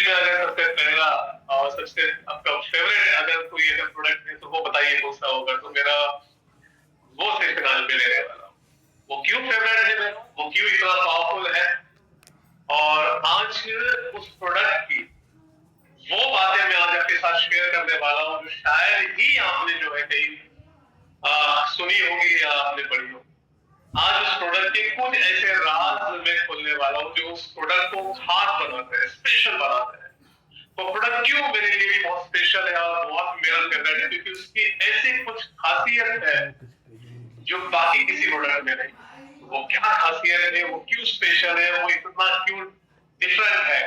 में अगर सबसे पहला और सबसे आपका फेवरेट अगर कोई अगर प्रोडक्ट है तो वो बताइए कौन सा होगा। तो मेरा वो सेक्शन आज में लेने वाला हूँ। वो क्यों फेवरेट है मेरा, वो क्यों इतना पावरफुल है, और आज उस प्रोडक्ट की वो बातें मैं आज आपके साथ शेयर करने वाला हूँ जो शायद ही आपने जो है कहीं सुनी होगी या आपने पढ़ी होगी। आज उस प्रोडक्ट के कुछ ऐसे राज मैं खोलने वाला हूँ जो उस प्रोडक्ट को खास बनाते हैं, स्पेशल बनाते हैं। तो प्रोडक्ट क्यों मेरे लिए भी बहुत स्पेशल है और बहुत मेरा फेवरेट है, क्योंकि उसकी ऐसी कुछ खासियत है जो बाकी किसी प्रोडक्ट में नहीं। वो क्या खासियत है, वो क्यों स्पेशल है, वो इतना क्यों डिफरेंट है,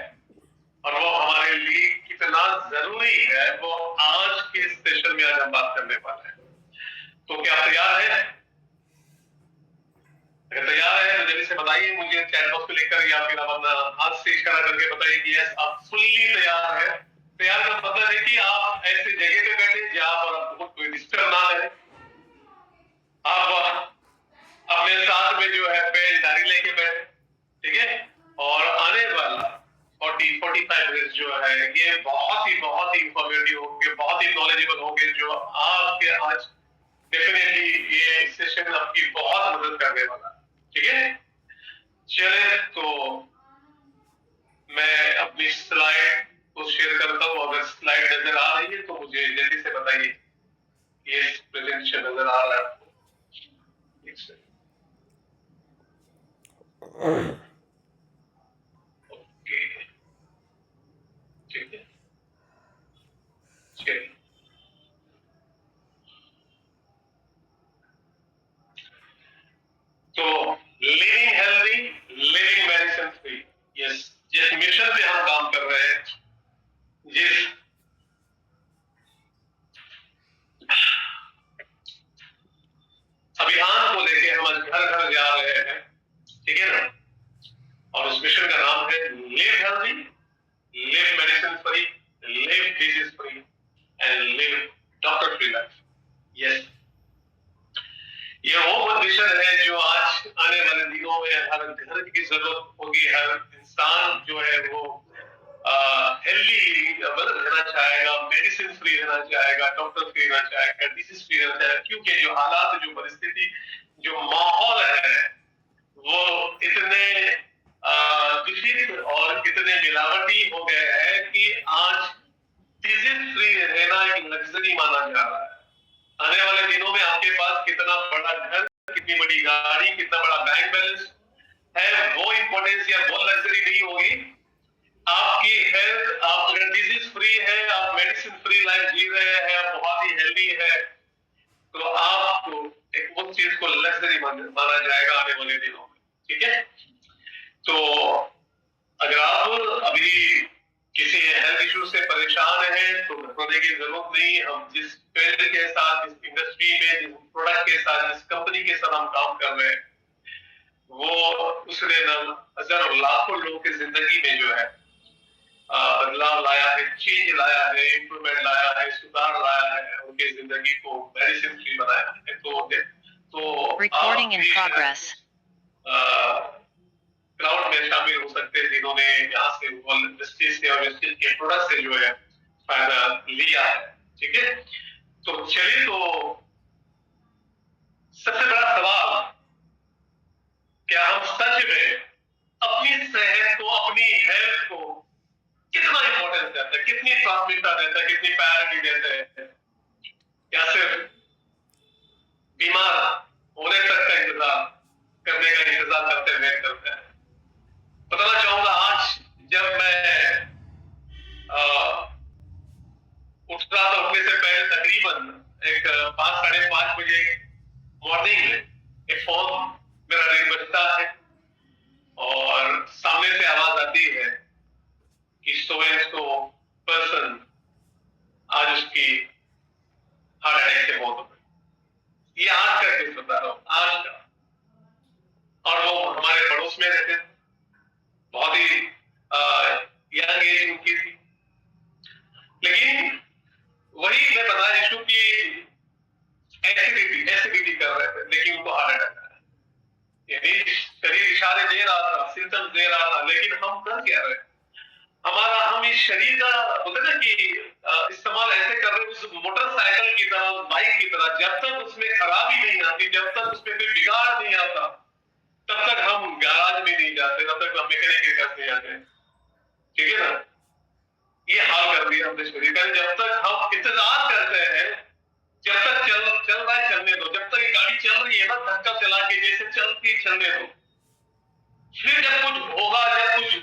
और वो हमारे लिए कितना जरूरी है, वो आज के सेशन में आज हम बात करने वाले हैं। तो क्या तैयार है? अगर तैयार है तो जल्दी से बताइए मुझे चैट बॉक्स पे लिखकर, या फिर अपना हाथ से इशारा करके बताइए कि यस आप फुल्ली तैयार है। तैयार का मतलब है कि आप ऐसी जगह पे बैठे जहां पर आपको कोई डिस्टर्ब ना करे। आप अपने साथ में जो है पेन डायरी लेके बैठे, ठीक है, और आने वाला 40-45 मिनट जो है ये बहुत ही इंफॉर्मेटिव होंगे, बहुत ही नॉलेजेबल होंगे, जो आपके आज डेफिनेटली ये सेशन आपकी बहुत मदद करने वाला है। ठीक है, चले तो मैं अपनी स्लाइड को शेयर करता हूँ। अगर स्लाइड नजर आ रही है तो मुझे जल्दी से बताइए ये प्रेजेंटेशन नजर आ रहा है आपको। ओके, ठीक है, चलिए। तो living healthy, living medicine free, yes, जिस मिशन पे हम काम कर रहे हैं, जिस अभियान को लेके हम आज घर घर जा रहे हैं, ठीक है ना, और उस मिशन का नाम है live healthy, live medicine free, live disease free and live doctor free life. Yes, ये वो मिशन है जो आज आने वाले दिनों में हर घर की जरूरत होगी। हर इंसान जो है वो हेल्दी मतलब रहना चाहेगा, मेडिसिन फ्री रहना चाहेगा, डॉक्टर फ्री रहना चाहेगा, डिसीज फ्री रहना चाहेगा, क्योंकि जो हालात, जो परिस्थिति, जो माहौल है वो इतने दूषित और इतने मिलावटी हो गए हैं कि आज डिजीज फ्री रहना एक लग्जरी माना जा रहा है। आने वाले दिनों में आपके पास कितना बड़ा घर, कितनी बड़ी गाड़ी, कितना बड़ा बैंक बैलेंस है, वो इंपॉर्टेंस या वो लग्जरी नहीं होगी। आपकी हेल्थ, आप अगर डिजीज फ्री है, आप मेडिसिन फ्री लाइफ जी रहे हैं, आप बहुत ही हेल्दी है, तो आपको एक उस चीज को लग्जरी माना जाएगा आने वाले दिनों में। ठीक है, तो अगर आप अभी किसी हेल्थ इशू से परेशान हैं तो घबराने की जरूरत नहीं। हम जिस फील्ड के साथ, जिस इंडस्ट्री में, जिस प्रोडक्ट के साथ, जिस कंपनी के साथ हम काम कर रहे हैं, वो उसने न हजारों लाखों लोगों की जिंदगी में जो है बदलाव लाया है, चेंज लाया है, इंप्रूवमेंट लाया है, सुधार लाया है, उनकी जिंदगी को मेडिसिन फ्री बनाया है। तो रिकॉर्डिंग इन प्रोग्रेस क्राउड में शामिल हो सकते हैं जिन्होंने यहाँ से वेस्टेज से और वेस्टेज के प्रोडक्ट से जो है फायदा लिया है। ठीक है, तो चलिए, तो सबसे बड़ा सवाल, क्या हम सच में अपनी सेहत को, अपनी हेल्थ को कितना इंपॉर्टेंस देते हैं, कितनी प्राथमिकता देते हैं, कितनी प्रायोरिटी देते हैं, या सिर्फ बीमार होने तक का इंतजार करने का इंतजार करते हुए करते हैं। बताना चाहूंगा, आज जब मैं उठ रहा था, उठने से पहले तकरीबन एक 5-5:30 बजे मॉर्निंग में एक फोन मेरा रिंग बजता है और सामने से आवाज आती है कि सो पर्सन आज उसकी हार्ट अटैक से मौत हो गई। ये आज का केस बता रहा हूँ, आज का, और वो हमारे पड़ोस में रहते थे, बहुत ही यंग एज उनकी थी, लेकिन वही मैं बता इशू की एसिडिटी कर रहे थे, लेकिन उनको हार्ट अटैक आया। यानी शरीर इशारे दे रहा था, सिम्टम्स दे रहा था, लेकिन हम कर क्या रहे, हमारा हम इस शरीर का बोलते ना कि इस्तेमाल ऐसे कर रहे हैं उस मोटरसाइकिल की तरह, उस बाइक की तरह, जब तक उसमें खराबी नहीं आती, जब तक उसमें कोई बिगाड़ नहीं आता, तब तक हम गैराज में नहीं जाते, तब तक हम मैकेनिक के पास नहीं जाते। ठीक है ना? ये हाल कर दिया हमने शरीर का। जब तक हम इंतजार करते हैं, जब तक चल रहा है चलने दो, जब तक ये गाड़ी चल रही है ना धक्का चला के जैसे चलती चलने दो, फिर जब कुछ होगा, जब कुछ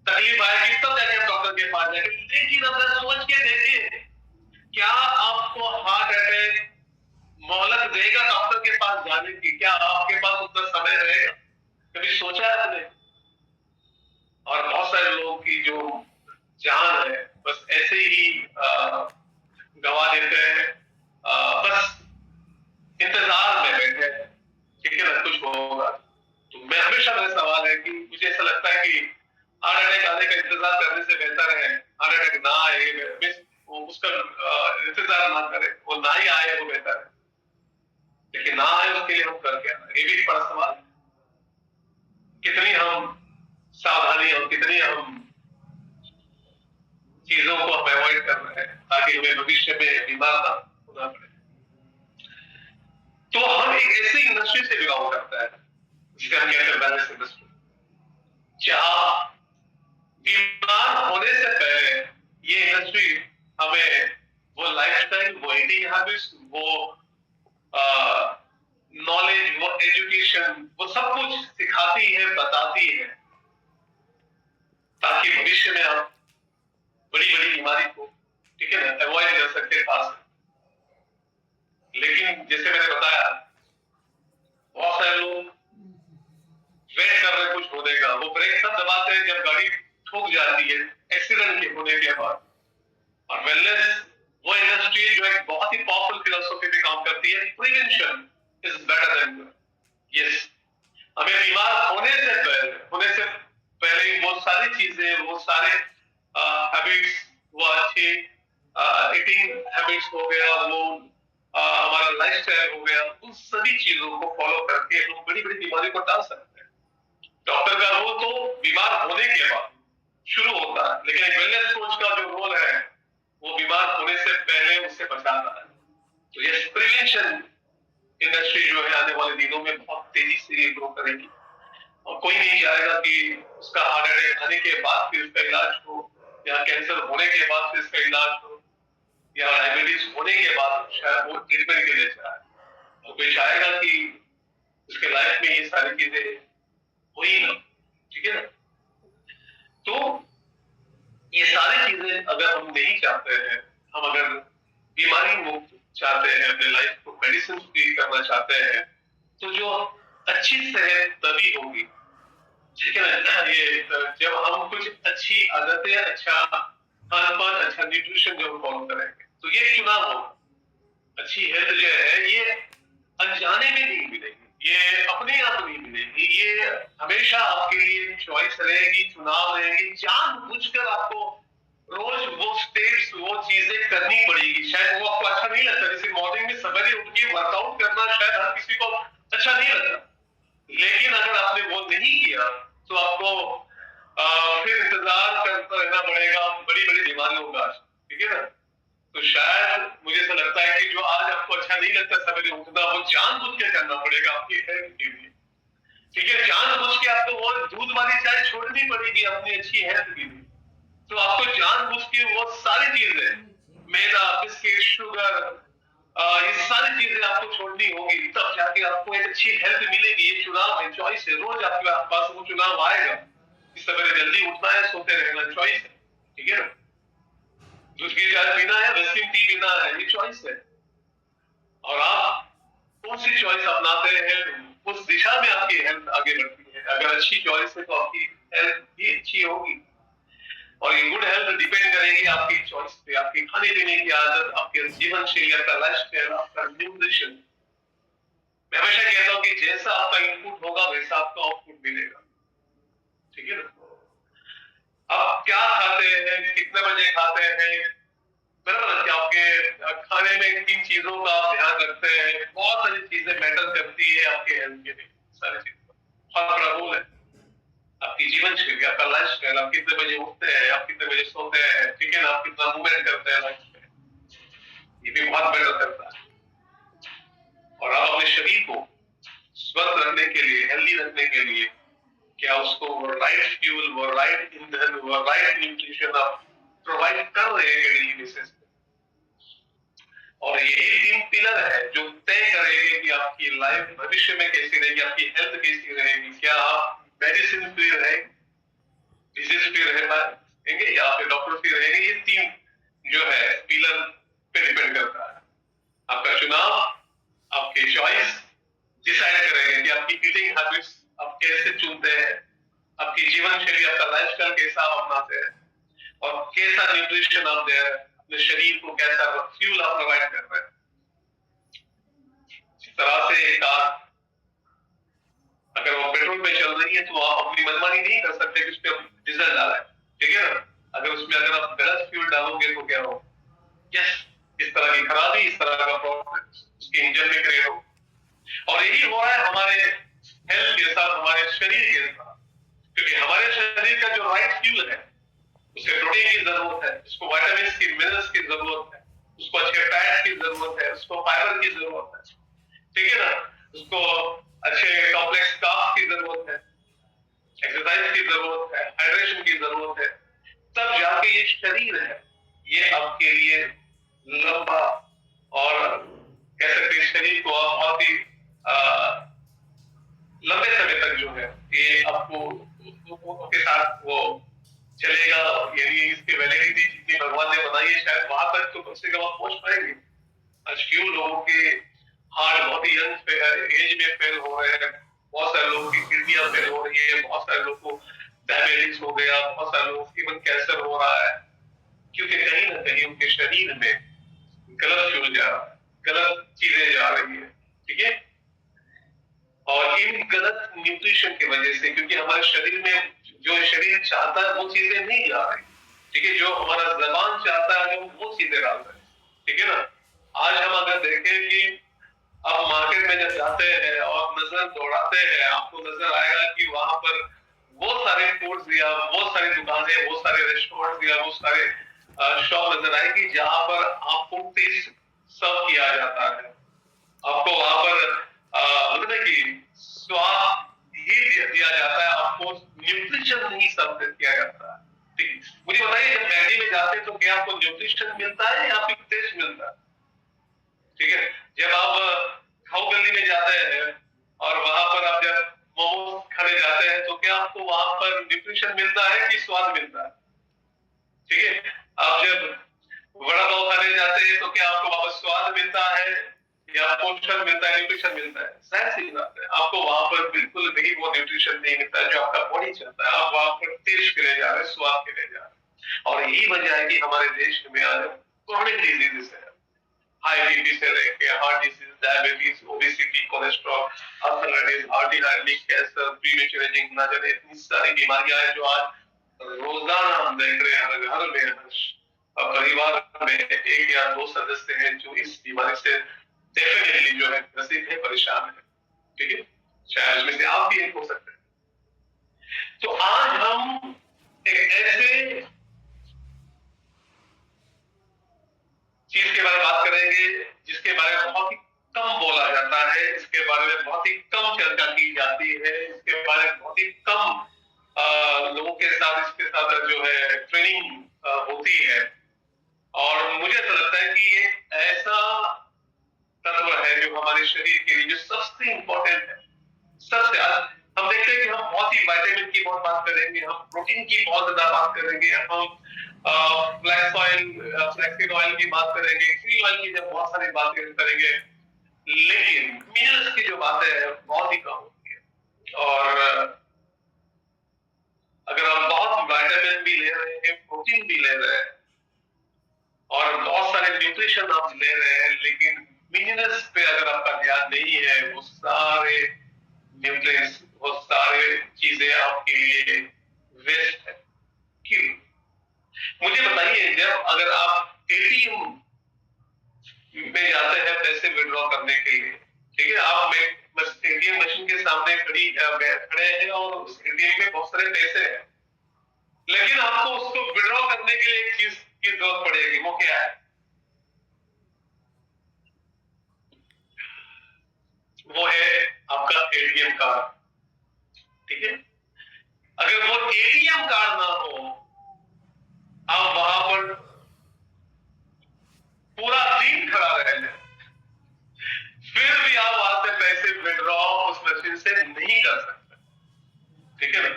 तकलीफ आएगी तब जाके हम डॉक्टर के पास जाएंगे। लेकिन अगर सोच के देखिए, क्या आपको हार्ट अटैक मोहलत देगा डॉक्टर के पास जाने की? क्या आपके पास उतना समय रहेगा? कभी सोचा है आपने? और बहुत सारे लोगों की जो जान है बस ऐसे ही गवा देते हैं, बस इंतजार में बैठे हैं, ठीक है ना, कुछ होगा। तो मैं हमेशा, मेरा सवाल है कि मुझे ऐसा लगता है कि हार्ट अटैक आने का इंतजार करने से बेहतर है हार्ट अटैक ना आए, उसका इंतजार ना करें, वो ना ही आए वो बेहतर है। लेकिन ना आए उसके लिए हम कर क्या? ये भी बड़ा सवाल। कितनी हम सावधानी और कितनी हम चीजों को हम अवॉइड कर रहे हैं ताकि हमें भविष्य में बीमार ना होना पड़े। तो हम एक ऐसी इंडस्ट्री से बिलोंग करता है जिसे हम कहते हैं वेलनेस इंडस्ट्री, जहां बीमार होने से पहले ये इंडस्ट्री हमें वो लाइफस्टाइल, वो ईटिंग हैबिट्स, वो नॉलेज, वो एजुकेशन, वो सब कुछ सिखाती है, बताती है, ताकि भविष्य में आप बड़ी बड़ी बीमारी को, ठीक है ना, अवॉइड कर सकते, खा सकते। लेकिन जैसे मैंने बताया, बहुत सारे लोग वेट कर रहे कुछ होने का, वो ब्रेक तब दबाते हैं जब गाड़ी ठुक जाती है एक्सीडेंट के होने के बाद। और वेलनेस वो इंडस्ट्री जो एक बहुत ही पावरफुल फिलोसफी पे काम करती है, prevention is better than cure. Yes, हमें बीमार होने से पहले वो सारी चीजें, वो सारे हैबिट्स, वो अच्छी ईटिंग हैबिट्स हो गया, वो हमारा लाइफस्टाइल हो गया, उन सभी चीजों को फॉलो करके हम बड़ी बड़ी बीमारियों को टाल सकते हैं। डॉक्टर का रोल तो बीमार होने के बाद शुरू होता है, लेकिन एक वेलनेस कोच का जो रोल है वो बीमार होने से पहले उससे बचाना है। तो ये प्रिवेंशन इंडस्ट्री जो है आने वाले दिनों में बहुत तेजी से ग्रो करेगी, और कोई नहीं चाहेगा कि उसका हार्ट अटैक आने के बाद फिर उसका इलाज हो, या कैंसर होने के बाद फिर उसका इलाज हो, या डायबिटीज होने के बाद शायद वो ट्रीटमेंट के लिए चाहे। तो कोई चाहेगा कि उसके लाइफ में ये सारी चीजें हो ही ना, ठीक है ना? तो ये सारी चीजें अगर हम नहीं चाहते हैं, हम अगर बीमारी मुक्त चाहते हैं, अपने लाइफ को मेडिसिन फ्री करना चाहते हैं, तो जो अच्छी सेहत तभी होगी, ठीक है ना, ये जब हम कुछ अच्छी आदतें, अच्छा खान-पान, अच्छा न्यूट्रिशन जो हम फॉलो करेंगे, तो ये चुनाव होगा। अच्छी हेल्थ जो है ये अनजाने में नहीं मिलेगी, ये अपने आप नहीं मिलेगी, ये हमेशा आपके लिए चॉइस रहेगी, चुनाव रहेगी। जानबूझकर आपको रोज वो स्टेप्स, वो चीजें करनी पड़ेगी। शायद वो आपको अच्छा नहीं लगता, जैसे मॉर्निंग में सवेरे उठ के वर्कआउट करना शायद हर किसी को अच्छा नहीं लगता, लेकिन अगर आपने वो नहीं किया तो आपको फिर इंतजार करता रहना पड़ेगा बड़ी बड़ी बीमारियों का, ठीक है ना? तो शायद मुझे ऐसा लगता है कि जो आज आपको अच्छा नहीं लगता सवेरे उठना, वो जानबूझ के करना पड़ेगा आपकी हेल्थ के लिए, ठीक है? जानबूझ के आपको वो दूध वाली चाय छोड़नी पड़ेगी अपनी अच्छी हेल्थ के लिए। तो आपको जानबूझ के वो सारी चीजें, मैदा, बिस्किट, शुगर, ये सारी चीजें आपको छोड़नी होगी, तब जाके आपको एक अच्छी हेल्थ मिलेगी। ये चुनाव है, चॉइस है, रोज आपके पास वो चुनाव आएगा। इस सवेरे जल्दी उठना है, सोते रहना, चॉइस है, ठीक है ना? दूध की चाय पीना है, वेस्टिन टी पीना है, ये चॉइस है। और आप कौन सी चॉइस अपनाते हैं, उस दिशा में आपकी हेल्थ आगे बढ़ती है। अगर अच्छी चॉइस है तो आपकी हेल्थ भी अच्छी होगी, और ये गुड हेल्थ डिपेंड करेगी आपकी चॉइस पे, आपकी खाने पीने की आदत, आपके जीवन शैली, आपका लाइफस्टाइल, आपका न्यूट्रिशन। मैं हमेशा कहता हूँ कि जैसा आपका इनपुट होगा वैसा आपका आउटपुट मिलेगा, ठीक है ना? आप क्या खाते हैं, कितने बजे खाते हैं, बराबर? क्या आपके खाने में किन चीजों का आप ध्यान रखते हैं, बहुत सारी चीजें मैटर करती है आपके हेल्थ के लिए, सारी चीजें बहुत बड़ा रोल है। आपकी जीवन शैली, आपका लाइफ स्टाइल, आप कितने बजे उठते हैं, आप कितने बजे सोते हैं, ठीक है ना, आप कितना मूवमेंट करते हैं लाइफ में, ये भी बहुत मैटर करता है। और आप अपने शरीर को स्वस्थ रखने के लिए, हेल्दी रखने के लिए, क्या उसको वो राइट फ्यूल, वो राइट ईंधन, वो राइट न्यूट्रिशन आप प्रोवाइड कर रहे हैं डेली बेसिस पे। और यही 3 पिलर है जो तय करेंगे कि आपकी लाइफ भविष्य में कैसी रहेगी, आपकी हेल्थ कैसी रहेगी। क्या आप मेडिसिन फ्री रहेंगे, डिजीज फ्री रहेंगे, या फिर डॉक्टर फ्री रहेंगे। ये 3 जो है पिलर पे डिपेंड करता है। आपका चुनाव, आपके चॉइस डिसाइड करेंगे कि आपकी ईटिंग हैबिट्स आप कैसे चुनते हैं, आपकी जीवन शैली, आपका लाइफस्टाइल कैसा आप अपनाते हैं, और कैसा न्यूट्रिशन आप दे रहे हैं अपने शरीर को, कैसा फ्यूल आप प्रोवाइड कर रहे हैं। इस तरह से एक कार अगर वो पेट्रोल पे चल रही है तो आप अपनी मनमानी नहीं कर सकते कि उस पर डीजल डाला है, ठीक है ना। अगर आप गलत फ्यूल डालोगे तो क्या हो, यस, इस तरह की खराबी, इस तरह का प्रॉब्लम उसके इंजन में क्रिएट हो। और यही हो रहा है हमारे हेल्थ के साथ, हमारे शरीर के साथ, क्योंकि हमारे शरीर का जो राइट फ्यूल है, उसे प्रोटीन की जरूरत है, उसको विटामिन की, मिनरल्स की जरूरत है, उसको अच्छे फैट की जरूरत है, उसको फाइबर की जरूरत है, ठीक है ना, उसको अच्छे कॉम्प्लेक्स कार्ब्स की जरूरत है, एक्सरसाइज की जरूरत है, हाइड्रेशन की जरूरत है। तब जाके ये शरीर है, ये आपके लिए लंबा और कह सकते हैं शरीर को आप बहुत ही लंबे समय तक जो है ये आपको के साथ वो चलेगा। यानी इसकी वैलिडिटी जितनी भगवान ने बनाई है, शायद वहां तक तो कम से कम आप पहुंच पाएंगे। आज क्यों लोगों के हार्ट बहुत ही यंग एज में फेल हो रहे हैं, बहुत सारे लोगों की किडनियां फेल हो रही है, बहुत सारे लोगों को डायबिटीज हो गया, बहुत सारे लोगों को इवन कैंसर हो रहा है, क्योंकि कहीं ना कहीं उनके शरीर में गलत फ्यूल जा रहा है, गलत चीजें जा रही है, ठीक है। और इन गलत न्यूट्रिशन की वजह से, क्योंकि हमारे शरीर में जो शरीर चाहता है वो चीजें नहीं जा रही, ठीक है, जो हमारा जबान चाहता है वो चीजें डाल रहे हैं, ठीक है ना। आज हम अगर देखें कि आप मार्केट में जब जाते हैं और नजर दौड़ाते हैं, आपको नजर आएगा कि वहां पर बहुत सारे फूड्स या बहुत सारी दुकानें, बहुत सारे रेस्टोरेंट या बहुत सारे शॉप नजर आएगी जहां पर आपको टेस्ट सर्व किया जाता है। आपको वहां पर मतलब कि स्वाद ही दिया जाता है, आपको न्यूट्रिशन नहीं सर्व किया जाता है, ठीक। मुझे बताइए, जब मैगी में जाते हैं तो क्या आपको न्यूट्रिशन मिलता है या फिर टेस्ट मिलता है, ठीक है। जब आप खाऊ गली में जाते हैं और वहां पर आप जब मोमोज खाने जाते हैं तो क्या आपको वहां पर न्यूट्रिशन मिलता है कि स्वाद मिलता है, ठीक है। आप जब वड़ा पाव खाने जाते हैं तो क्या आपको वापस स्वाद मिलता है या पोषण मिलता है, न्यूट्रिशन मिलता है? शायद सी बात है, आपको वहां पर बिल्कुल भी वो न्यूट्रिशन नहीं मिलता जो आपका बॉडी चाहता है। आप वहां पर टेस्ट के लिए जा रहे हैं, स्वाद के लिए जा रहे हैं। और यही वजह है कि हमारे देश में आज क्रॉनिक डिजीजेस है, हाई बीपी से लेके heart disease, diabetes, obesity, cholesterol, arthritis, artery cancer, premature ageing, ना जाने इतनी सारी बीमारियां हैं जो आज रोजाना हम देख रहे हैं। हर घर में, हर परिवार में एक या दो सदस्य हैं जो इस बीमारी से डेफिनेटली जो है ग्रसित है, परेशान है, ठीक है। शायद उसमें से आप भी एक हो सकते हैं। तो आज हम एक ऐसे चीज के बारे में बात करेंगे जिसके बारे में बहुत ही कम बोला जाता है, इसके बारे में बहुत ही कम चर्चा की जाती है, इसके बारे में बहुत ही कम लोगों के साथ इसके साथ जो है ट्रेनिंग होती है। और मुझे ऐसा लगता है कि ये ऐसा तत्व है जो हमारे शरीर के लिए जो सबसे इंपॉर्टेंट है। सबसे हम देखते हैं कि हम बहुत ही विटामिन की बहुत बात करेंगे, हम प्रोटीन की बहुत ज्यादा बात करेंगे, हम फ्लैक्सीड ऑयल की बात करेंगे, क्री ऑयल की जब बहुत सारी बातें करेंगे, लेकिन मिनरल्स की जो बातें हैं बहुत ही कम होती है। और अगर हम बहुत विटामिन भी ले रहे हैं, प्रोटीन भी ले रहे हैं और बहुत सारे न्यूट्रिशन आप ले रहे हैं, लेकिन मिनरल्स पे अगर आपका ध्यान नहीं है, वो सारे न्यूट्रिएंट्स, वो सारे चीजें आपके लिए वेस्ट है। क्यों? मुझे बताइए, जब अगर आप एटीएम में जाते हैं पैसे विड्रॉ करने के लिए, ठीक है, आप एटीएम मशीन के सामने खड़े हैं और उस एटीएम में बहुत सारे पैसे हैं, लेकिन आपको उसको विड्रॉ करने के लिए एक चीज की जरूरत पड़ेगी। वो क्या है? वो है आपका एटीएम कार्ड। ठीक है, अगर वो एटीएम कार्ड ना हो, आप वहां पर पूरा दिन खड़ा रहेंगे, फिर भी आप वहां से पैसे विड्रॉ उस मशीन से नहीं कर सकते। ठीक है ना?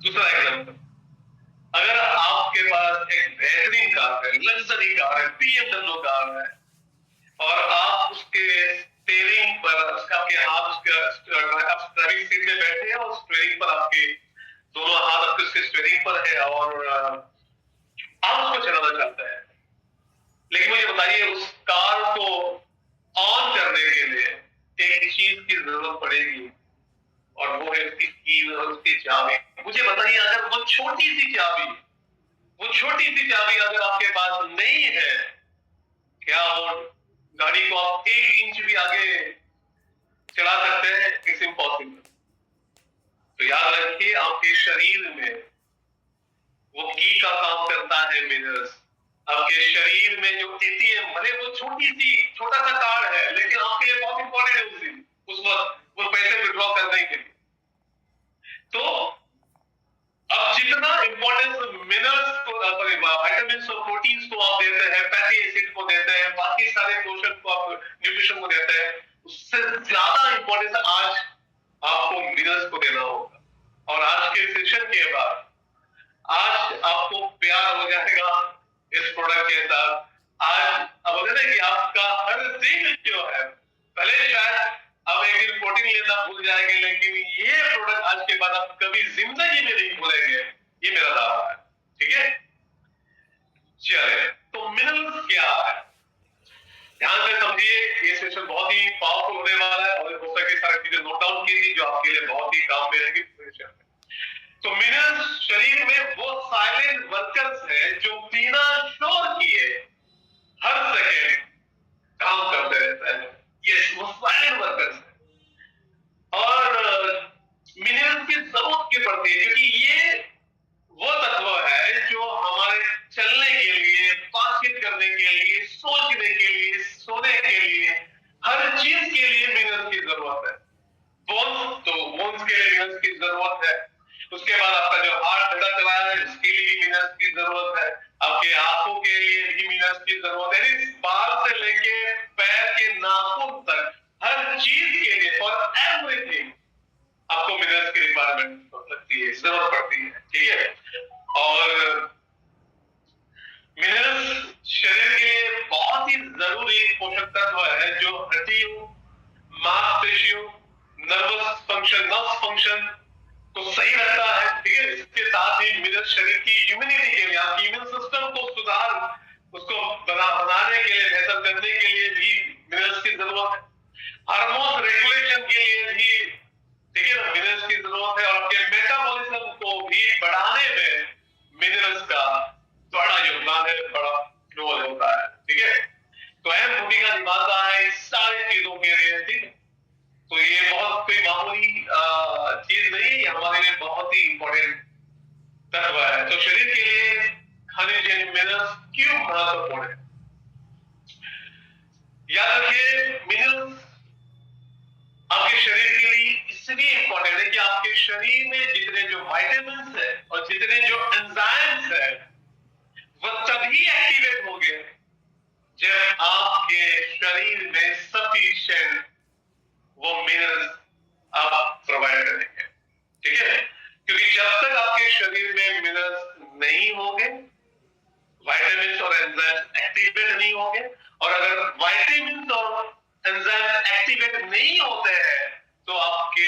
दूसरा एग्जाम्पल, अगर आपके पास एक बेहतरीन कार है, लग्जरी कार है, BMW कार है, और आप उसके स्टीयरिंग पर आपके हाथ आप ड्राइविंग सीट में बैठे हैं और स्टीयरिंग पर आपके दोनों हाथ आपके उसके स्टीयरिंग पर है और आप उसको चलाना चाहते हैं, लेकिन मुझे बताइए उस कार को ऑन करने के लिए एक चीज की जरूरत पड़ेगी और वो है उसकी की और उसकी चाबी। मुझे बताइए, अगर वो छोटी सी चाबी अगर आपके पास नहीं है, क्या वो गाड़ी को आप 1 इंच भी आगे चला सकते हैं? It's impossible. तो याद रखिए, आपके शरीर में वो की का काम करता है मिनर्स। आपके शरीर में जो एटीएम, भले वो छोटा सा कार्ड है, लेकिन आपके लिए बहुत इंपॉर्टेंट है उस वक्त वो पैसे विड्रॉ करने के लिए। तो अब जितना इंपॉर्टेंस मिनरल्स को, विटामिन और प्रोटीन्स को आप देते हैं, फैटी एसिड को देते हैं, बाकी सारे पोषण को आप न्यूट्रिशन को देते हैं, उससे ज्यादा इंपॉर्टेंस आज आपको मिनरल्स को देना होगा। और आज के सेशन के बाद आज आपको प्यार हो जाएगा इस प्रोडक्ट के साथ। आज अब होता है कि आपका हर दिन जो है, पहले शायद आप एक दिन प्रोटीन लेना भूल जाएंगे, लेकिन ये प्रोडक्ट आज के बाद आप कभी जिंदगी में नहीं भूलेंगे, ये मेरा दावा है। ठीक है, चलिए, तो मिनरल्स क्या है ध्यान से समझिए, ये सेशन बहुत ही पावरफुल होने वाला है और हो सके सारी चीजें नोट डाउन कीजिए जो आपके लिए बहुत ही काम में आएगी। तो मिनरल्स शरीर में वो साइलेंट वर्कर्स हैं जो बिना शोर किए हर सेकेंड काम करते रहते हैं। यस, वो साइलेंट वर्कर्स हैं और मिनरल्स की जरूरत क्यों पड़ती है? क्योंकि ये वो तत्व है जो हमारे चलने के लिए, बातचीत करने के लिए, सोचने के लिए, सोने के लिए, हर चीज के लिए मिनरल्स की जरूरत है। बोन्स के लिए मिनरल्स की जरूरत है। उसके बाद आपका जो हार्ट धड़क रहा है उसके लिए मिनरल्स की जरूरत है। आपके आंखों के लिए भी मिनरल्स की जरूरत है। इस बाल से लेके पैर के नाखून तक हर चीज के लिए, फॉर एवरीथिंग, आपको मिनरल्स की रिक्वायरमेंट लगती है, जरूरत पड़ती है। ठीक है, और मिनरल्स शरीर के लिए बहुत ही जरूरी पोषक तत्व है जो हड्डियों, मांसपेशियों, नर्वस फंक्शन को सही रखता है। ठीक है, इसके साथ ही मिनरल्स शरीर की इम्यूनिटी के लिए, आपकी इम्यून सिस्टम को उसको बनाने के लिए, बेहतर करने के लिए भी मिनरल्स की जरूरत है। हार्मोन रेगुलेशन के लिए भी, ठीक है ना, मिनरल्स की जरूरत है। और आपके मेटाबॉलिज्म को भी बढ़ाने में मिनरल्स का बड़ा योगदान है, बड़ा रोल होता है। ठीक है, तो अहम भूमिका निभाता है इस सारी चीजों के लिए। ठीक है, तो ये बहुत कोई मामूली चीज नहीं, हमारे लिए बहुत ही इंपॉर्टेंट तत्व है। तो शरीर के लिए खनिज यानी मिनरल्स क्यों महत्वपूर्ण है? याद रखिए, मिनरल्स आपके शरीर के लिए इसलिए इंपॉर्टेंट है कि आपके शरीर में जितने जो विटामिन है और जितने जो एंजाइम्स है वो तभी एक्टिवेट होंगे जब आपके शरीर में सफिशिएंट वो मिनरल्स आप प्रोवाइड करेंगे। ठीक है, क्योंकि जब तक आपके शरीर में मिनरल्स नहीं होंगे, विटामिन और एंजाइम्स एक्टिवेट नहीं होंगे, और अगर विटामिन और एंजाइम्स एक्टिवेट नहीं होते हैं तो आपके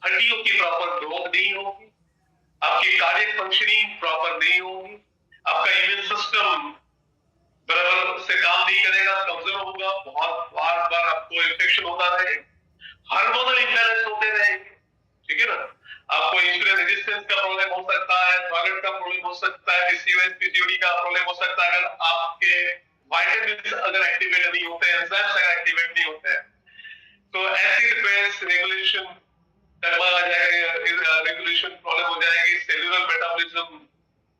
हड्डियों की प्रॉपर ग्रोथ नहीं होगी, आपकी कार्डियक फंक्शनिंग प्रॉपर नहीं होगी, आपका इम्यून सिस्टम बराबर से काम नहीं करेगा, कमजोर होगा, बहुत बार आपको इन्फेक्शन होता रहेगा, हार्मोनल इंबैलेंस होते रहेंगे। ठीक है ना, आपको इंसुलिन रेजिस्टेंस का प्रॉब्लम हो सकता है, थायराइड का प्रॉब्लम हो सकता है, पीसीओएस पीसीओडी का प्रॉब्लम हो सकता है। अगर आपके विटामिन अगर एक्टिवेट नहीं होते हैं, एंजाइम्स अगर एक्टिवेट नहीं होते हैं, तो एसिड बेस रेगुलेशन आ जाएगा, रेगुलेशन प्रॉब्लम हो जाएगी, सेलुलर मेटाबॉलिज्म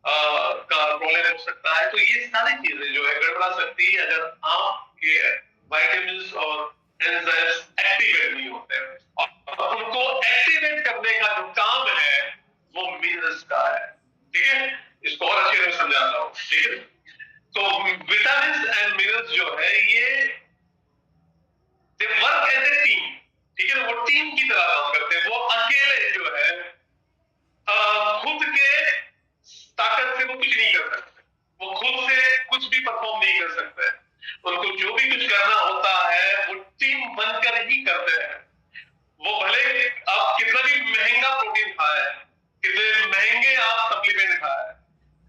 का प्रॉब्लम हो सकता है। तो ये सारी चीजें जो है गड़बड़ा सकती है अगर आपके विटामिन्स और एंजाइम्स एक्टिवेट नहीं होते हैं। और उनको एक्टिवेट करने का जो काम है वो मिनरल्स का है। ठीक है, इसको और अच्छे से समझाता हूँ। ठीक है, तो विटामिन्स एंड मिनरल्स जो है ये वर्क एज ए टीम। ठीक है, वो टीम की तरह काम करते हैं। वो अकेले जो है खुद के ताकत से वो कुछ नहीं कर सकते, वो खुद से कुछ भी परफॉर्म नहीं कर सकते। उनको जो भी कुछ करना होता है वो टीम बनकर ही करते हैं। वो भले आप कितना भी महंगा प्रोटीन खाए, कितने महंगे आप सप्लीमेंट खाए,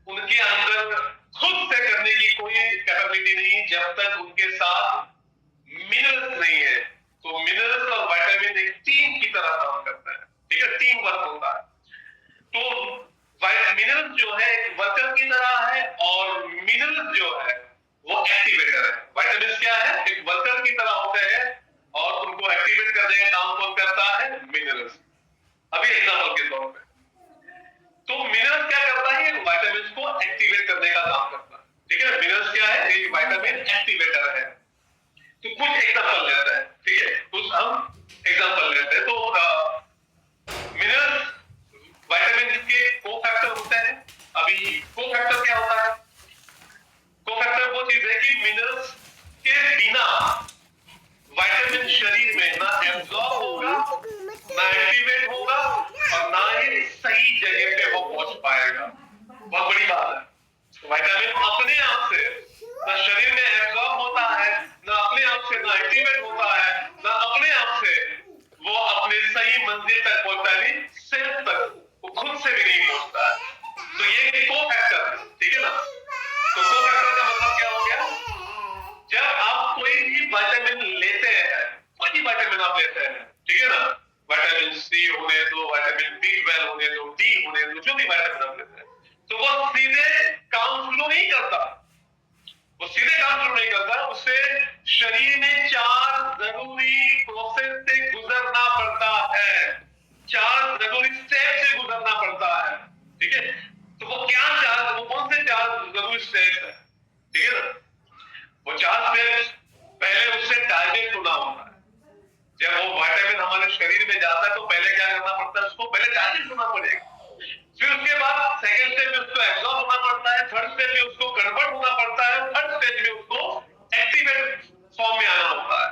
उनके अंदर खुद से करने की कोई कैपेबिलिटी नहीं जब तक उनके साथ मिनरल्स नहीं है। तो मिनरल्स और विटामिन एक टीम की तरह काम करता है। ठीक है, टीम वर्क होता है। तो मिनरल्स जो है एक वर्कर की तरह है और मिनरल्स जो है वो एक्टिवेटर है। विटामिन्स क्या है, एक वर्कर की तरह होते हैं और उनको एक्टिवेट करने का काम कौन करता है, मिनरल्स। अभी एग्जांपल के तौर पे तो मिनरल्स क्या करता है, विटामिन्स को एक्टिवेट करने का काम करता है। ठीक है, मिनरल्स क्या है, एक विटामिन एक्टिवेटर है। तो कुछ एग्जांपल लेते हैं। ठीक है, कुछ हम एग्जांपल लेते हैं। तो मिनरल्स विटामिन के कोफैक्टर होते हैं। अभी कोफैक्टर क्या होता है, कोफैक्टर वो चीज है कि मिनरल्स के बिना विटामिन शरीर में ना एब्जॉर्ब होगा, ना एक्टिवेट होगा और ना ही सही जगह पे वो पहुंच पाएगा। बहुत बड़ी बात है। विटामिन अपने आप से ना शरीर में एब्जॉर्ब होता है, ना अपने आप से ना एक्टिवेट होता है, ना अपने आप से वो अपने सही मंजिल तक पहुंचता है, सेल तक वो खुद से भी नहीं पहुंचता है। तो ये कोफैक्टर है। ठीक है ना, तो कोफैक्टर का मतलब क्या हो गया, जब आप कोई भी विटामिन लेते हैं, कोई भी विटामिन आप लेते हैं, ठीक है ना, विटामिन सी होने दो, विटामिन B12 होने दो, डी होने दो, जो भी विटामिन आप लेते हैं, तो वो सीधे काम शुरू नहीं करता। वो सीधे काम शुरू नहीं करता, उसे शरीर में 4 जरूरी प्रोसेस से गुजरना पड़ता है, 4 जरूरी स्टेप से गुजरना पड़ता है। ठीक है, तो वो कौन से 4 जरूरी स्टेप है, ठीक है ना, वो 4 स्टेप पहले उससे डाइजेस्ट होना होता है। जब वो विटामिन हमारे शरीर में जाता है तो पहले क्या करना पड़ता है, उसको पहले डाइजेस्ट होना पड़ेगा। फिर उसके बाद सेकंड स्टेप में उसको एब्जॉर्ब होना पड़ता है, थर्ड स्टेप में उसको कन्वर्ट होना पड़ता है, थर्ड स्टेज में उसको एक्टिवेट फॉर्म में आना होता है।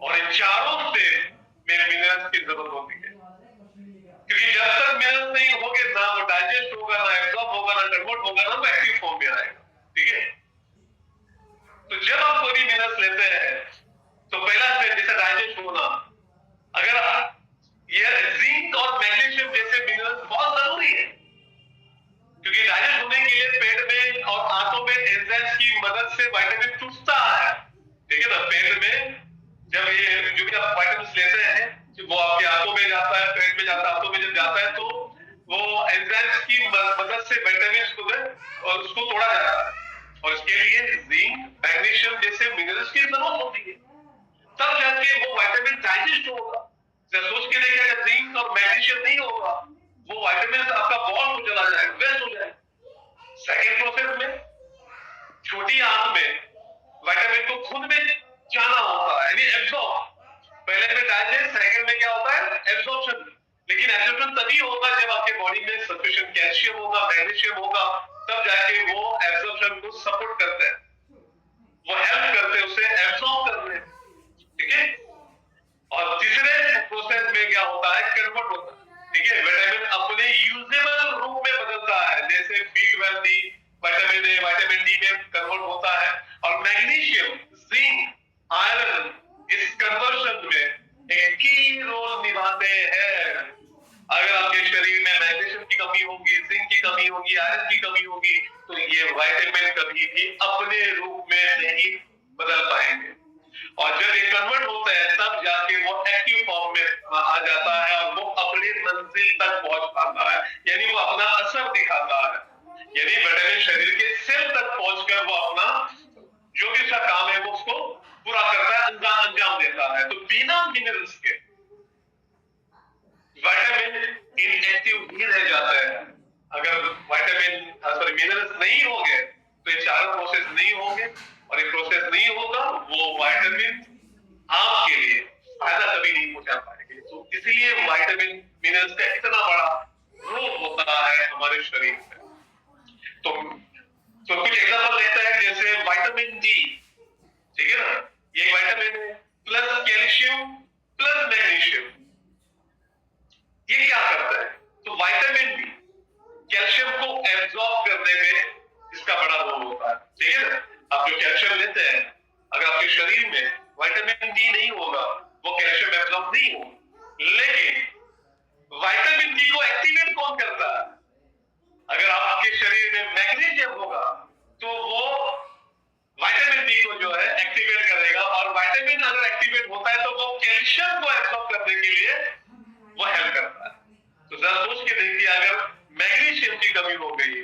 और इन चारों स्टेप में मिनरल्स की जरूरत होती है, क्योंकि जब तक मिनरल्स नहीं होंगे ना वो डाइजेस्ट होगा, ना एब्जॉर्ब होगा, ना कन्वर्ट होगा, ना वो एक्टिव फॉर्म में आएगा। ठीक है, तो जब आप कोई भी मिनरल्स लेते हैं तो पहला स्टेप जैसे डाइजेस्ट होना, अगर ये जिंक और मैग्नीशियम जैसे मिनरल्स बहुत जरूरी है, क्योंकि डाइजेस्ट होने के लिए पेट में और आंतों में एंजाइम्स की मदद से विटामिन टूटता है। ठीक है ना, पेट में जब ये जो भी आप विटामिन लेते हैं वो आपके आंतों में जाता है, पेट में जाता है, आंतों में जब जाता है तो वो एंजाइम्स की मदद से विटामिन को और उसको तोड़ा जाता है, और इसके लिए जिंक मैग्नीशियम जैसे मिनरल्स की जरूरत होती है, तब जाके वो विटामिन डाइजेस्ट होगा। सोच के देखिए अगर जिंक और मैग्नीशियम नहीं होगा, वो विटामिन आपका बॉल को चला जाएगा, वेस्ट हो जाएगा। सेकंड प्रोसेस में छोटी आंत में विटामिन को खुद में जाना होता है, यानी एब्जॉर्ब। पहले में डाइजेस्ट, सेकंड में क्या होता है, एब्जॉर्प्शन। लेकिन एब्जॉर्प्शन तभी होगा जब आपके बॉडी में सफिशिएंट कैल्शियम होगा, मैग्नीशियम होगा, तब जाके वो एब्जॉर्प्शन को सपोर्ट करते हैं, वो हेल्प करते हैं उसे एब्जॉर्ब करने। ठीक है, और तीसरे प्रोसेस में क्या होता है, कन्वर्ट होता है। ठीक है, विटामिन अपने यूजेबल रूप में बदलता है, जैसे B12 D, vitamin A, vitamin D में कन्वर्ट होता है, और मैग्नीशियम, जिंक, आयरन इस कन्वर्शन में एक की रोल निभाते हैं। अगर आपके शरीर में मैग्नीशियम की कमी होगी, जिंक की कमी होगी, आयरन की कमी होगी, तो ये विटामिन कभी भी अपने रूप में नहीं बदल पाएंगे। और जब ये कन्वर्ट होता है तब जाके वो एक्टिव फॉर्म में आ जाता है और वो अपनी मंजिल तक पहुंच पाता है, यानी वो अपना असर दिखाता है, यानी विटामिन शरीर के सेल तक पहुंचकर वो अपना जो भी उसका काम है वो उसको पूरा करता है, अंजाम देता है। तो बिना मिनरल्स के विटामिन इनएक्टिव भी रह जाता है। अगर मिनरल्स नहीं होंगे तो ये चारों प्रोसेस नहीं होंगे, और ये प्रोसेस नहीं होगा वो विटामिन आपके लिए फायदा कभी नहीं पहुंचा पाएंगे। तो इसलिए विटामिन मिनरल्स का इतना बड़ा रोल होता है हमारे शरीर में। तो कुछ एग्जांपल लेते हैं, जैसे विटामिन डी, ठीक है ना, ये विटामिन है, प्लस कैल्शियम प्लस मैग्नीशियम। ये क्या करता है? तो विटामिन डी कैल्शियम को एब्जॉर्ब करने में इसका बड़ा रोल होता है, ठीक है ना। आप जो कैल्शियम लेते हैं, अगर आपके शरीर में विटामिन डी नहीं होगा वो कैल्शियम एब्जॉर्ब नहीं होगा। लेकिन विटामिन डी को एक्टिवेट कौन करता है? अगर आपके शरीर में मैग्नीशियम होगा तो वो विटामिन डी को जो है एक्टिवेट करेगा, और विटामिन अगर एक्टिवेट होता है तो वो कैल्शियम को एब्जॉर्ब करने के लिए वो हेल्प करता है। तो जरा सोच के देखिए, अगर मैग्नीशियम की कमी हो गई,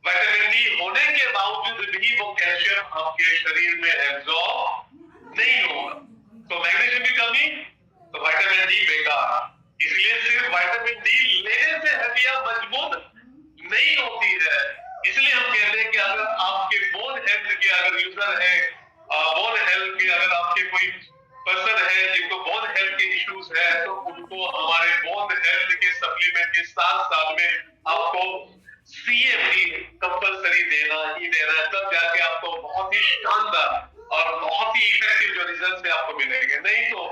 विटामिन डी होने के बावजूद भी वो कैल्शियम आपके शरीर में एब्जॉर्ब नहीं होगा, तो मैग्नीशियम की कमी तो विटामिन डी बेकार। इसलिए सिर्फ विटामिन डी लेने से हड्डियां मजबूत नहीं होती है। इसलिए हम कहते हैं कि अगर आपके बोन हेल्थ के अगर यूजर है, बोन हेल्थ के अगर आपके कोई पर्सन है जिनको बोन हेल्थ के इश्यूज है, तो उनको हमारे बोन हेल्थ के सप्लीमेंट के साथ साथ में आपको सीएमडी कंपलसरी देना ही देना है, तब जाके आपको बहुत ही शानदार और बहुत ही इफेक्टिव जो रिजल्ट है आपको मिलेंगे। नहीं तो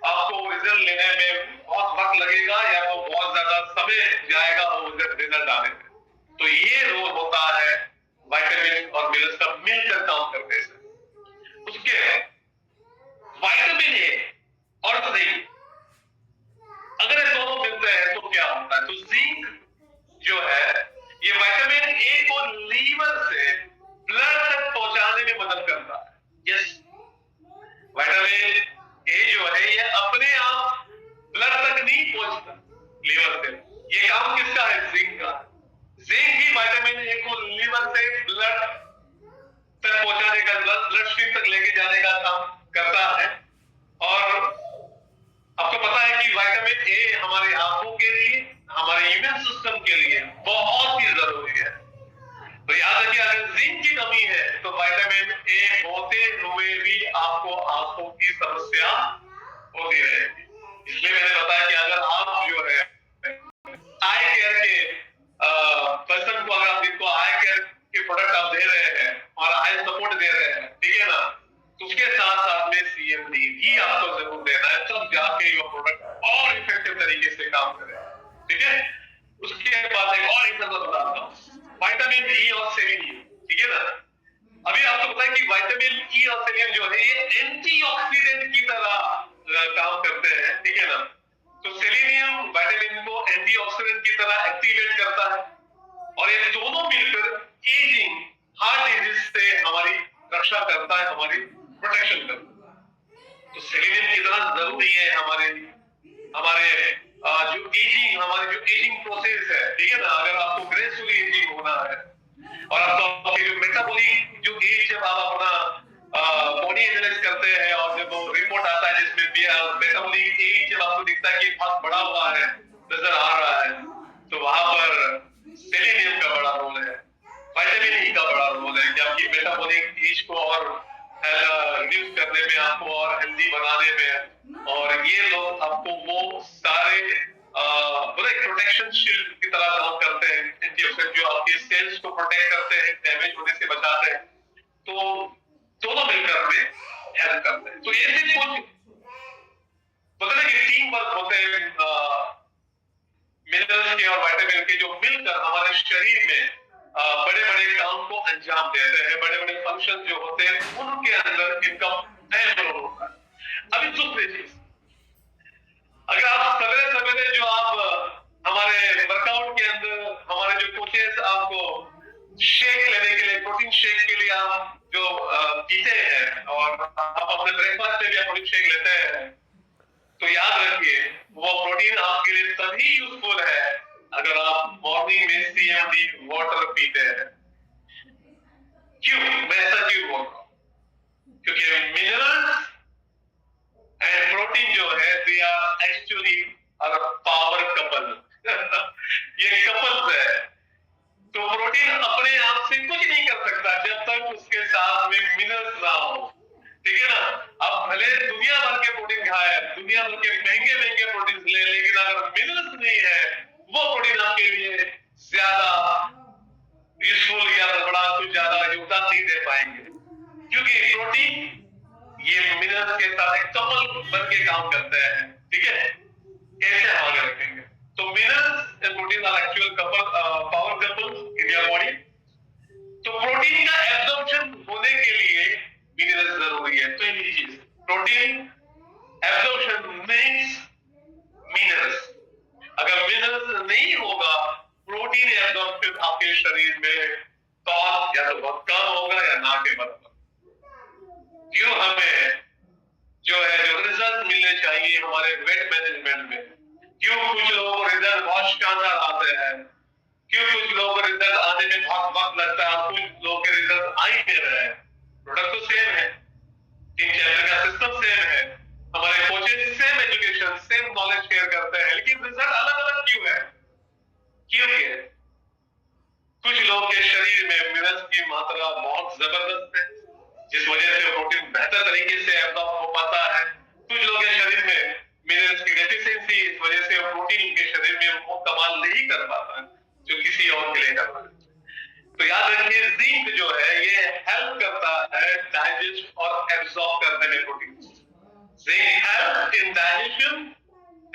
आपको रिजल्ट लेने में बहुत वक्त लगेगा या तो बहुत ज्यादा समय जाएगा वो रिजल्ट आने में। तो ये रोल होता है विटामिन और मिनरल्स का मिलकर काम करने से। उसके विटामिन ए और जिंक, अगर ये दोनों मिलते हैं तो क्या होता है? तो जिंक जो है ये विटामिन ए को लीवर से ब्लड तक पहुंचाने में मदद करता है। यस, विटामिन ए जो है ये अपने आप ब्लड तक नहीं पहुंचता लीवर से, ये काम किसका है? जिंक का। जिंक ही विटामिन ए को लीवर से ब्लड तक पहुंचाने का, ब्लड स्ट्रीम तक लेके जाने का काम करता है। और आपको पता है कि विटामिन ए हमारे आंखों के लिए, हमारे इम्यून सिस्टम के लिए बहुत ही जरूरी है। तो याद रखिए, अगर जिंक की कमी है तो विटामिन ए होते हुए भी आपको आंखों की समस्या होती रहेगी। इसलिए मैंने बताया कि अगर आप जो है आई केयर के पर्सन को, अगर आप जिनको आई केयर के प्रोडक्ट आप दे रहे हैं और आई सपोर्ट दे रहे हैं, ठीक है ना, तो उसके साथ साथ में सीएमडी भी आपको जरूर देना है, तब जाके ये प्रोडक्ट और इफेक्टिव तरीके से काम करेगा, ठीक है। उसके बाद एक और एग्जांपल बताता हूं, विटामिन ई और सेलेनियम, ठीक है ना। अभी आपको पता है कि विटामिन ई और सेलेनियम जो है ये एंटीऑक्सीडेंट की तरह काम करते हैं, ठीक है ना। तो सेलेनियम विटामिन को एंटीऑक्सीडेंट की तरह एक्टिवेट करता है, और ये दोनों मिलकर एजिंग, हार्ट डिजीज से हमारी रक्षा करता है, हमारी प्रोटेक्शन करता है। तो सेलेनियम कितना जरूरी है हमारे जो एजिंग, हमारी जो एजिंग प्रोसेस है, ठीक है ना। अगर आपको ग्रेसफुली एजिंग होना है और आपको जो मेटाबॉलिक जो एज, जब आप अपना बॉडी एनालाइज करते हैं और जब वो रिपोर्ट आता है जिसमें मेटाबॉलिक एज जब आपको दिखता है कि बहुत बड़ा हुआ है, नजर आ रहा है, तो वहां पर सेलेनियम का बड़ा रोल है, विटामिन ई का बड़ा रोल है कि आपकी मेटाबॉलिक एज को और रिड्यूस करने में, आपको और हेल्दी बनाने में। और ये लोग आपको वो सारे प्रोटेक्शन शील्ड की तरह काम करते हैं, एंटीऑक्सीडेंट जो आपके सेल्स को प्रोटेक्ट करते हैं, डैमेज होने से बचाते हैं। तो दोनों मिलकर में हेल्प करते हैं। तो ये सिर्फ कुछ बोलते हैं कि टीम वर्क होते हैं मिनरल्स के और विटामिन के, जो मिलकर हमारे शरीर में बड़े बड़े काम को अंजाम देते हैं, बड़े बड़े फंक्शन जो होते हैं उनके अंदर इनका अहम रोल होता है। अभी दूसरी चीज, अगर आप सवेरे सवेरे जो आप हमारे वर्कआउट के अंदर हमारे जो कोचेस आपको शेक लेने के लिए, प्रोटीन शेक के लिए आप जो पीते हैं, और आप अपने ब्रेकफास्ट में भी प्रोटीन शेक लेते हैं, तो याद रखिए वो प्रोटीन आपके लिए तभी यूजफुल है अगर आप मॉर्निंग में सीएमडी वाटर पीते हैं। क्यों मैं ऐसा क्यों बोल रहा हूं? क्योंकि मिनरल्स एंड प्रोटीन मिनरल्स ना हो, ठीक है ना। अब भले दुनिया भर के प्रोटीन खाए, दुनिया भर के महंगे महंगे प्रोटीन ले, लेकिन अगर मिनरल्स नहीं है, वो प्रोटीन आपके लिए ज्यादा यूजफुल या बड़ा कुछ ज्यादा योगदान नहीं दे पाएंगे, क्योंकि प्रोटीन ये मिनरल्स के साथ एक कपल बन के काम करते हैं, ठीक है। कैसे हम आगे रखेंगे, तो minerals and protein are actual couple, power couple in your body. तो प्रोटीन का एब्जॉर्प्शन होने के लिए मिनरल्स जरूरी है। पहली चीज, प्रोटीन एब्जॉर्प्शन मींस मिनरल्स। अगर मिनरल्स नहीं होगा, प्रोटीन एब्जॉर्प्शन आपके शरीर में तो या तो बहुत कम होगा या ना के बराबर। क्यों हमें जो रिजल्ट मिलने चाहिए हमारे वेट मैनेजमेंट में, क्यों कुछ लोगों को रिजल्ट बहुत शानदार आते हैं, क्यों कुछ लोगों को रिजल्ट आने में बहुत वक्त लगता है, कुछ लोगों के रिजल्ट आ ही नहीं रहे हैं। प्रोडक्ट तो सेम है, टीम चैप्टर का सिस्टम सेम है, हमारे coaches same education same knowledge share करते हैं, लेकिन रिजल्ट अलग अलग क्यों है? क्योंकि कुछ लोगों के शरीर में मिनरल्स की मात्रा बहुत जबरदस्त है, जिस वजह से प्रोटीन बेहतर तरीके से एब्जॉर्ब हो पाता है। कुछ लोगों के शरीर में मिनरल्स की डेफिशिएंसी, इस वजह से प्रोटीन उनके शरीर में वो कमाल नहीं कर पाता जो किसी और के लिए कर पाता है। तो याद रखिए, जिंक जो है ये हेल्प करता है डाइजेस्ट और एब्जॉर्ब करने में protein. Zinc help in digestion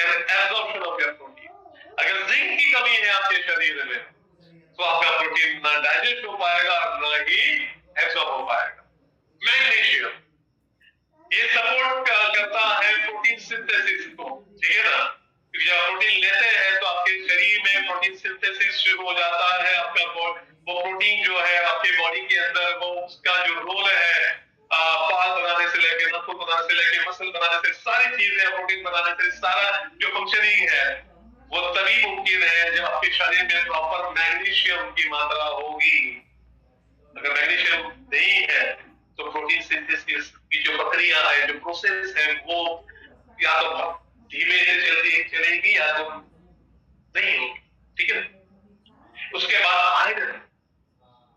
and absorption of your protein. अगर जिंक की कमी है आपके शरीर में, तो आपका प्रोटीन ना डाइजेस्ट हो पाएगा, ना ही एब्जॉर्ब हो पाएगा। मैग्नीशियम ये सपोर्ट करता है प्रोटीन सिंथेसिस को, ठीक है ना। जब प्रोटीन लेते हैं तो आपके शरीर में प्रोटीन सिंथेसिस शुरू हो जाता है। आपका वो प्रोटीन जो है आपके बॉडी के अंदर, वो उसका जो रोल है पाल बनाने से लेके नसों बनाने से लेके मसल बनाने से, सारी चीजें प्रोटीन बनाने से सारा जो फंक्शनिंग है वो तभी मुमकिन है जब आपके शरीर में प्रॉपर मैग्नीशियम की मात्रा होगी। अगर मैग्नीशियम नहीं है तो प्रोटीन सिंथेसिस की जो प्रक्रिया है, जो प्रोसेस है, वो या तो बहुत धीमे से चलेगी या तो नहीं होगी, ठीक है। उसके बाद iron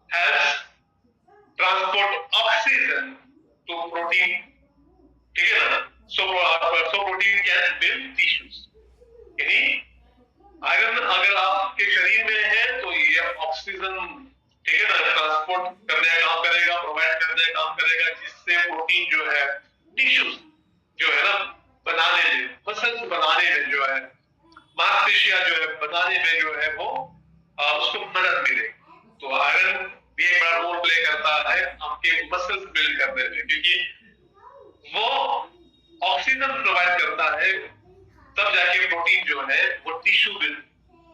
helps transport oxygen to protein, ठीक है ना। सो प्रोटीन कैन बिल्ड टिश्यूज, यानी आयरन अगर आपके शरीर में है तो ये ऑक्सीजन, ठीक है ना, ट्रांसपोर्ट करने का काम करेगा, प्रोवाइड करने का काम करेगा, जिससे प्रोटीन जो है टिश्यूज जो है ना बनाने में, मसल्स बनाने में जो है, मांसपेशियां जो है बनाने में जो है वो उसको मदद मिले। तो आयरन भी एक बड़ा रोल प्ले करता है आपके मसल्स बिल्ड करने में, क्योंकि वो ऑक्सीजन प्रोवाइड करता है, तब जाके प्रोटीन जो है वो टिश्यू बिल्ड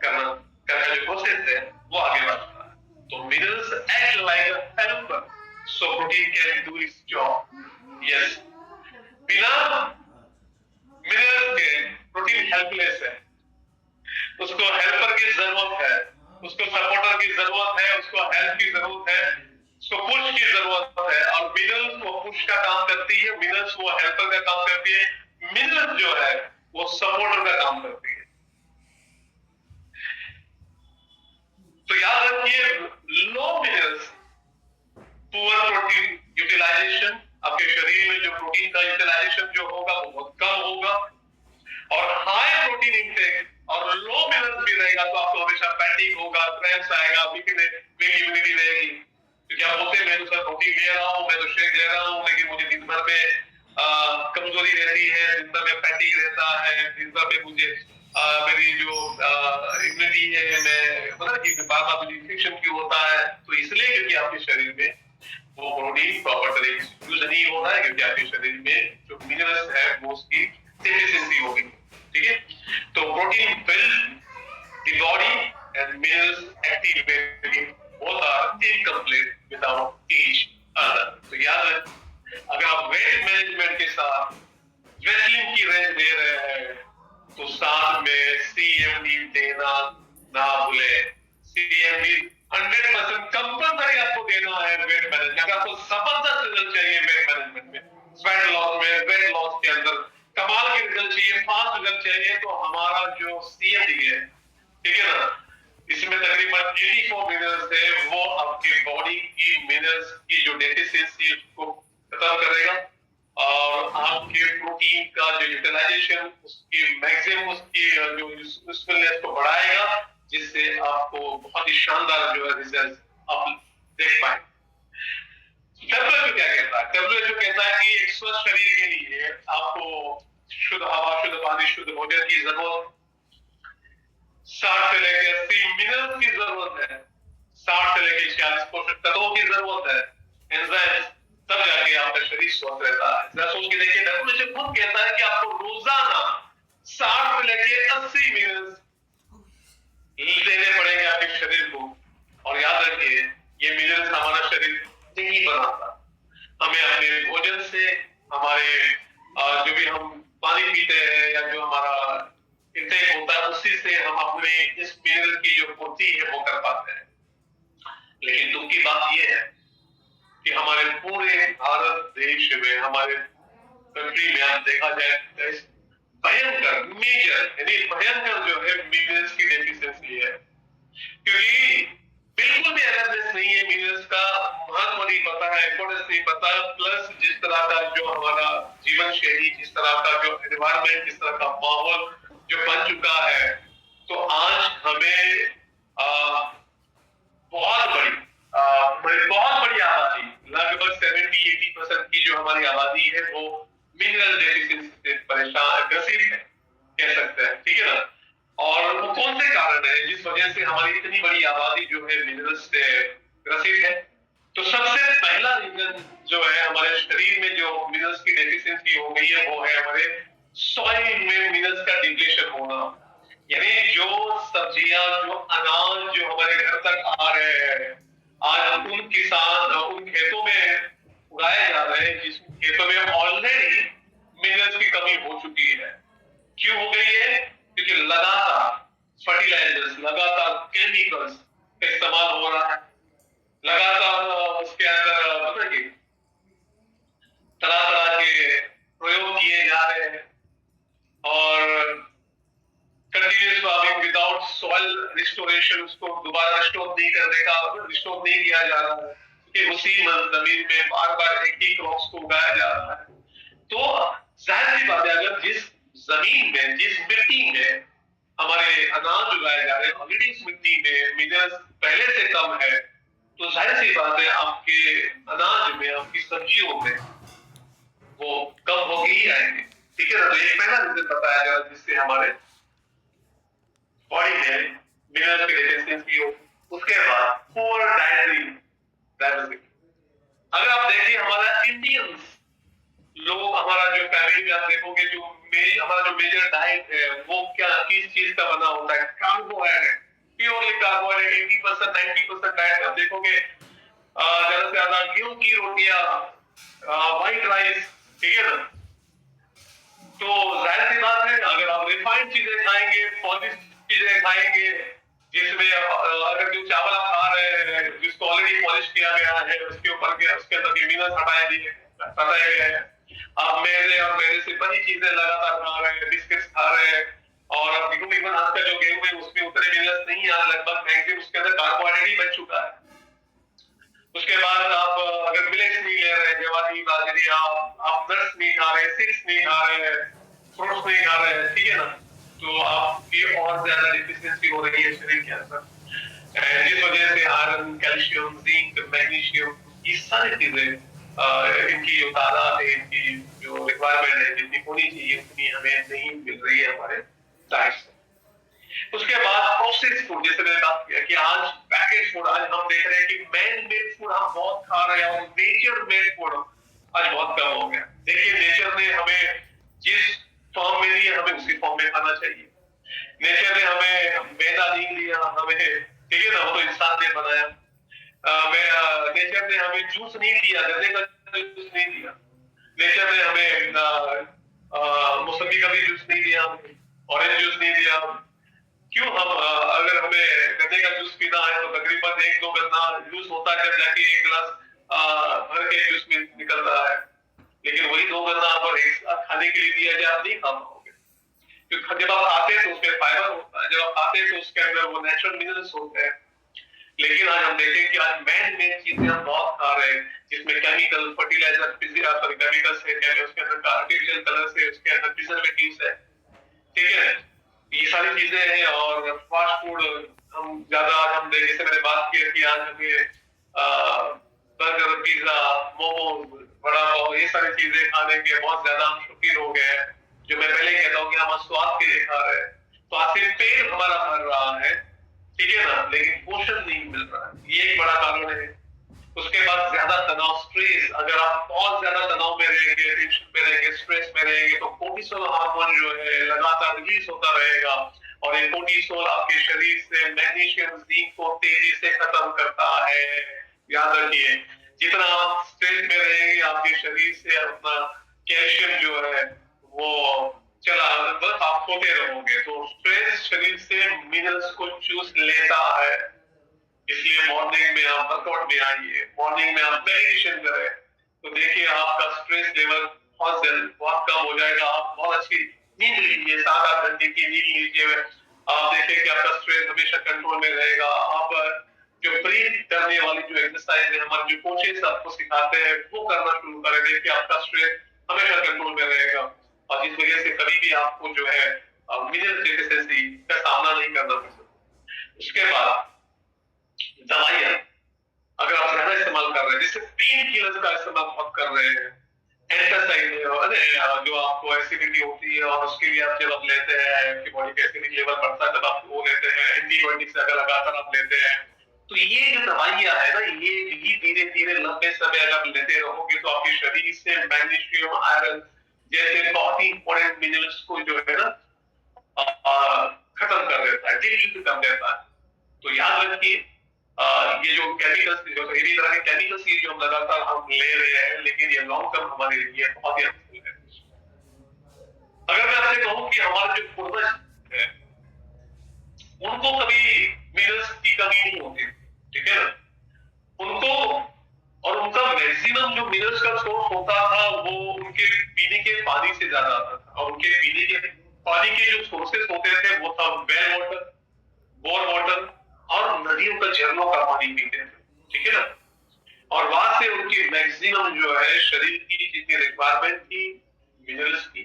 करना का जो प्रोसेस है वो आगे बढ़ता है। तो minerals act like a helper, so protein can do it's job. Yes, बिना मिनरल्स के प्रोटीन हेल्पलेस है, उसको हेल्पर की जरूरत है, उसको सपोर्टर की जरूरत है, उसको हेल्प की जरूरत है, उसको पुश की जरूरत है। और मिनरल्स वो पुश का काम करती है, मिनरल्स वो हेल्पर का काम करती है, मिनरल्स जो है वो सपोर्टर का काम करती है। तो याद रखिए, लो मिनरल्स, पुअर प्रोटीन यूटिलाइजेशन, आपके शरीर में जो प्रोटीन का यूटिलाइजेशन जो होगा वो बहुत कम होगा। और हाई प्रोटीन इंटेक और लो मिनरल्स भी रहेगा तो आपको हमेशा फैटिग होगा, क्रैम्प्स आएगा, वीकनेस, वीक इम्यूनिटी रहेगी। क्योंकि आप बोलते हैं मैं तो प्रोटीन ले रहा हूँ, मैं तो शेक ले रहा हूँ, लेकिन मुझे दिन भर में कमजोरी रहती है, दिन भर में फैटिग रहता है, दिन भर में मुझे मेरी जो इम्यूनिटी है, मैं मतलब कि बार बार मुझे इन्फेक्शन क्यों होता है, तो इसलिए क्योंकि आपके शरीर में वो प्रोटीन प्रॉपर तरीके से यूज नहीं हो रहा है, क्योंकि आपके शरीर में जो मिनरल्स है वो उसकी डेफिशिएंसी हो गई, ठीक है। तो protein build the body and minerals activate both are incomplete without each other। तो याद रखें, अगर आप वेट मैनेजमेंट के साथ वेटलिंग की रेंज दे रहे हैं तो साथ में सीएमडी देना ना भूले। सीएमडी 100% कंपलसरी आपको देना है वेट मैनेजमेंट। अगर आपको जबरदस्त रिजल्ट चाहिए वेट मैनेजमेंट में, वेट लॉस में, वेट लॉस के अंदर कमाल के रिजल्ट चाहिए, फास्ट रिजल्ट चाहिए, तो हमारा जो सीएमडी है, ठीक है ना, इसमें तकरीबन 84 मिनरल्स है, वो आपके बॉडी की मिनरल्स की जो डेफिशिएंसी उसको खत्म करेगा और आपके प्रोटीन का जो यूटिलाइजेशन उसकी मैक्सिमम उसकी जो यूजफुलनेस को बढ़ाएगा, जिससे आपको बहुत ही शानदार जो है रिजल्ट आप देख पाए। डब्ल्यूएचओ क्या कहता है? डब्ल्यूएचओ कहता है कि एक स्वस्थ शरीर के लिए आपको शुद्ध हवा, शुद्ध पानी, शुद्ध भोजन की जरूरत 60 से लेकर 80 मिनरल्स की जरूरत है, 60 से लेकर 46 पोषक तत्वों की जरूरत है, एंजाइम्स, तब जाके आपका शरीर स्वस्थ रहता है। जरा सोच के देखिए, डब्ल्यूएचओ खुद कहता है कि आपको रोजाना 60 से लेकर 80 मिनरल्स देने पड़ेंगे आपके शरीर को। और याद रखिए, ये मिनरल्स हमारा शरीर नहीं बनाता, हमें अपने भोजन से, हमारे जो भी हम पानी पीते हैं या जो हमारा इंटेक होता है, उसी से हम अपने इस मिनरल की जो पूर्ति है वो कर पाते हैं। लेकिन दुख की बात यह है कि हमारे पूरे भारत देश में, हमारे कंट्री में आप देखा जाए भयंकर मेजर यानी भयंकर जो है मिनरल्स की डेफिशिएंसी है, क्योंकि बिल्कुल भी अवेयरनेस नहीं है मिनरल्स का, महत्व नहीं पता है, इंपोर्टेंस नहीं पता, प्लस जिस तरह का जो हमारा जीवन शैली, जिस तरह का जो एनवायरनमेंट, जिस तरह का माहौल जो बन चुका है, तो आज हमें बहुत बड़ी आबादी, लगभग 70-80% की जो हमारी आबादी है वो मिनरल डेफिशिएंसी से परेशान, ग्रसित है, कह सकते हैं, ठीक है ना। और वो कौन से कारण है जिस वजह से हमारी इतनी बड़ी आबादी जो है मिनरल्स से ग्रसित है? तो सबसे पहला रीजन जो है हमारे शरीर में जो मिनरल्स की डेफिशिएंसी हो गई है, वो है हमारे सॉइल में मिनरल्स का डिप्लीशन होना। यानी जो सब्जियां, जो अनाज जो हमारे घर तक आ रहे हैं, आज उन किसान उन खेतों में उगाए जा रहे हैं जिस खेतों में ऑलरेडी मिनरल्स की कमी हो चुकी है। क्यों हो गई है? क्योंकि लगातार फर्टिलाइजर्स, लगातार केमिकल्स इस्तेमाल हो रहा है, लगातार उसके अंदर तरह तरह के प्रयोग किए जा रहे हैं, और continuous farming without soil restoration, उसको दोबारा रिस्टोर नहीं किया जा रहा है कि उसी जमीन में बार बार एक ही क्रॉप्स को उगाया जा रहा है। तो जाहिर सी बात है, अगर जिस जमीन में, जिस मिट्टी में हमारे अनाज उगाए जा रहे हैं, ऑलरेडी इस मिट्टी में मिनरल्स पहले से कम है, तो जाहिर सी बात है आपके अनाज में, आपकी सब्जियों में वो कम होगी ही आएंगे, ठीक है ना। तो ये पहला रीजन बताया जा रहा है जिससे हमारे बॉडी में मिनरल की डेफिशिएंसी हो। उसके बाद पुअर डाइटरी डाइवर्सिटी। अगर आप देखिए हमारा इंडियंस लोग, हमारा जो फैमिली में आप देखोगे जो हमारा जो मेजर डाइट है वो क्या, किस चीज का बना होता है? Carbohydrate, purely carbohydrate. 80% 90% डाइट आप देखोगे ज्यादा से ज्यादा गेहूं की रोटियां, व्हाइट राइस, ठीक है ना। तो जाहिर सी बात है, अगर आप रिफाइंड चीजें खाएंगे, पॉलिश चीजें खाएंगे, जिसमें अगर जो चावल आप खा रहे हैं जिसको ऑलरेडी पॉलिश किया गया है, उसके ऊपर के उसके अंदर मिनरल्स हटाए गए हैं, आप मैदे और मैदे से बनी चीजें लगातार खा रहे हैं, बिस्किट्स खा रहे हैं, और अब गेहूं, इवन आज का जो गेहूं है उसमें उतने मिनरल्स नहीं आ, लगभग मैक्सिमम उसके अंदर कार्बोहाइड्रेट ही बच चुका है। उसके बाद आप अगर मिलेट्स नहीं ले रहे हैं, ज्वारी, बाजरी, आप नट्स नहीं खा रहे, सीड्स नहीं खा रहे, फ्रूट्स नहीं खा रहे हैं, ठीक है ना, तो आपकी और ज्यादा डिफिशियंसी हो रही है शरीर के अंदर, जिस वजह से आयरन, कैल्शियम, जिंक, मैग्नीशियम, ये सारी चीजें इनकी जो तादाद है, इनकी जो रिक्वायरमेंट है जितनी होनी चाहिए उतनी हमें नहीं मिल रही है हमारे डाइट से। उसके बाद प्रोसेस्ड फूड, जैसे मैंने बात किया कि आज पैकेज फूड, आज हम देख रहे हैं कि मैन मेड फूड हम बहुत खा रहे हैं और नेचर मेड फूड आज बहुत कम हो गया। देखिए, नेचर ने हमें जिस फॉर्म में दिया, हमें उसी फॉर्म में खाना चाहिए। नेचर ने हमें मैदा नहीं दिया हमें, ठीक है ना, वो तो इंसान ने बनाया। नेचर ने हमें जूस नहीं दिया, गन्ने का जूस नहीं दिया, नेचर ने हमें मौसमी का भी जूस नहीं दिया, ऑरेंज जूस नहीं दिया। क्यों? हम अगर हमें गन्ने का जूस पीना है तो तकरीबन 1-2 गन्ना जूस होता है, जब जाके एक गिलास भर के जूस में निकल रहा है। लेकिन वही 2 गन्ना अगर एक साथ खाने के लिए दिया जाए, आप नहीं खा पाओगे, क्योंकि जब आप खाते हैं तो उसमें फाइबर होता है, जब आप खाते हैं तो उसके अंदर वो नेचुरल मिनरल्स होते हैं। लेकिन आज हम देखें कि आज मैन मेड चीजें हम बहुत खा रहे हैं, जिसमें केमिकल फर्टिलाइजर, केमिकल्स है, उसके अंदर आर्टिफिशियल कलर्स है, उसके अंदर प्रिजर्वेटिव्स है, ठीक है। ये सारी चीजें हैं। और फास्ट फूड हम ज्यादा, आज हम जैसे मैंने बात की है कि आज हमें बर्गर, पिज्जा, मोमोज, वड़ा पाव, ये सारी चीजें खाने के बहुत ज्यादा हम शौकीन हो गए हैं। जो मैं पहले कहता हूँ कि हम स्वाद के लिए खा रहे हैं, तो आज सिर्फ पेट हमारा भर रहा है, ठीक है ना, लेकिन पोषण नहीं मिल रहा है। ये एक बड़ा कारण है। उसके बाद ज्यादा तनाव, स्ट्रेस, अगर आप बहुत ज्यादा तनाव में रहेंगे, टेंशन में रहेंगे, स्ट्रेस में रहेंगे, तो कोर्टिसोल हार्मोन जो है लगातार रिलीज होता रहेगा, और ये कोर्टिसोल आपके शरीर से मैग्नीशियम, जिंक को तेजी से खत्म करता है। याद रखिए, जितना आप स्ट्रेस में रहेंगे, आपके शरीर से अपना कैल्शियम जो है वो चला, बस आप खोते रहोगे। तो स्ट्रेस शरीर से मिनरल्स को चूस लेता है। इसलिए मॉर्निंग में आप वर्कआउट में आइए, मॉर्निंग में आप मेडिटेशन करें, तो देखिए आपका स्ट्रेस लेवल बहुत कम हो जाएगा। आप बहुत अच्छी नींद लीजिए, 7-8 घंटे की नींद लीजिए, आप देखिए कि आपका स्ट्रेस हमेशा कंट्रोल में रहेगा। आप जो ब्रीथ करने वाली जो एक्सरसाइज है, हमारे जो कोचेस आपको सिखाते हैं, वो करना शुरू करें, देखिए आपका स्ट्रेस हमेशा कंट्रोल में रहेगा, और जिस वजह से कभी भी आपको जो है मिनरल डेफिशिएंसी का सामना नहीं करना पड़ सकता। उसके बाद दवाइयां अगर आप ज्यादा इस्तेमाल कर रहे हैं, जैसे पेन किलर्स का इस्तेमाल बहुत कर रहे हैं, एंटासाइड जो आपको एसिडिटी होती है, और उसके लिए आप जब आप लेते हैं, आपकी बॉडी का एसिडिक लेवल बढ़ता है, तब आप वो लेते हैं, एंटीबायोटिक्स अगर लगातार आप लेते हैं, तो ये जो दवाइयां है ना, ये धीरे धीरे लंबे समय अगर लेते रहोगे, तो आपके शरीर से मैग्नीशियम, आयरन जैसे बहुत ही इंपॉर्टेंट मिनरल्स को जो है ना खत्म कर देता है, डिलीट कर देता है। तो याद रखिए, ये जो केमिकल्स, जो हेवी तरह के केमिकल्स ये जो हम लगातार हम ले रहे हैं, लेकिन ये लॉन्ग टर्म हमारे लिए बहुत ही हार्मफुल है। अगर मैं आपसे कहूं कि हमारे जो पूर्वज है, उनको कभी मिनरल्स की कमी नहीं होती, ठीक है ना, उनको, और उनका मैक्सिमम जो मिनरल्स का सोर्स होता था वो उनके पीने के पानी से ज्यादा आता था, और उनके पीने के पानी के जो सोर्सेस होते थे वो था वेल वाटर, बोर वाटर, और नदियों का, झरनों का पानी पीते थे, ठीक है ना। और वहां से उनकी मैक्सिमम जो है शरीर की जितनी रिक्वायरमेंट थी मिनरल्स की,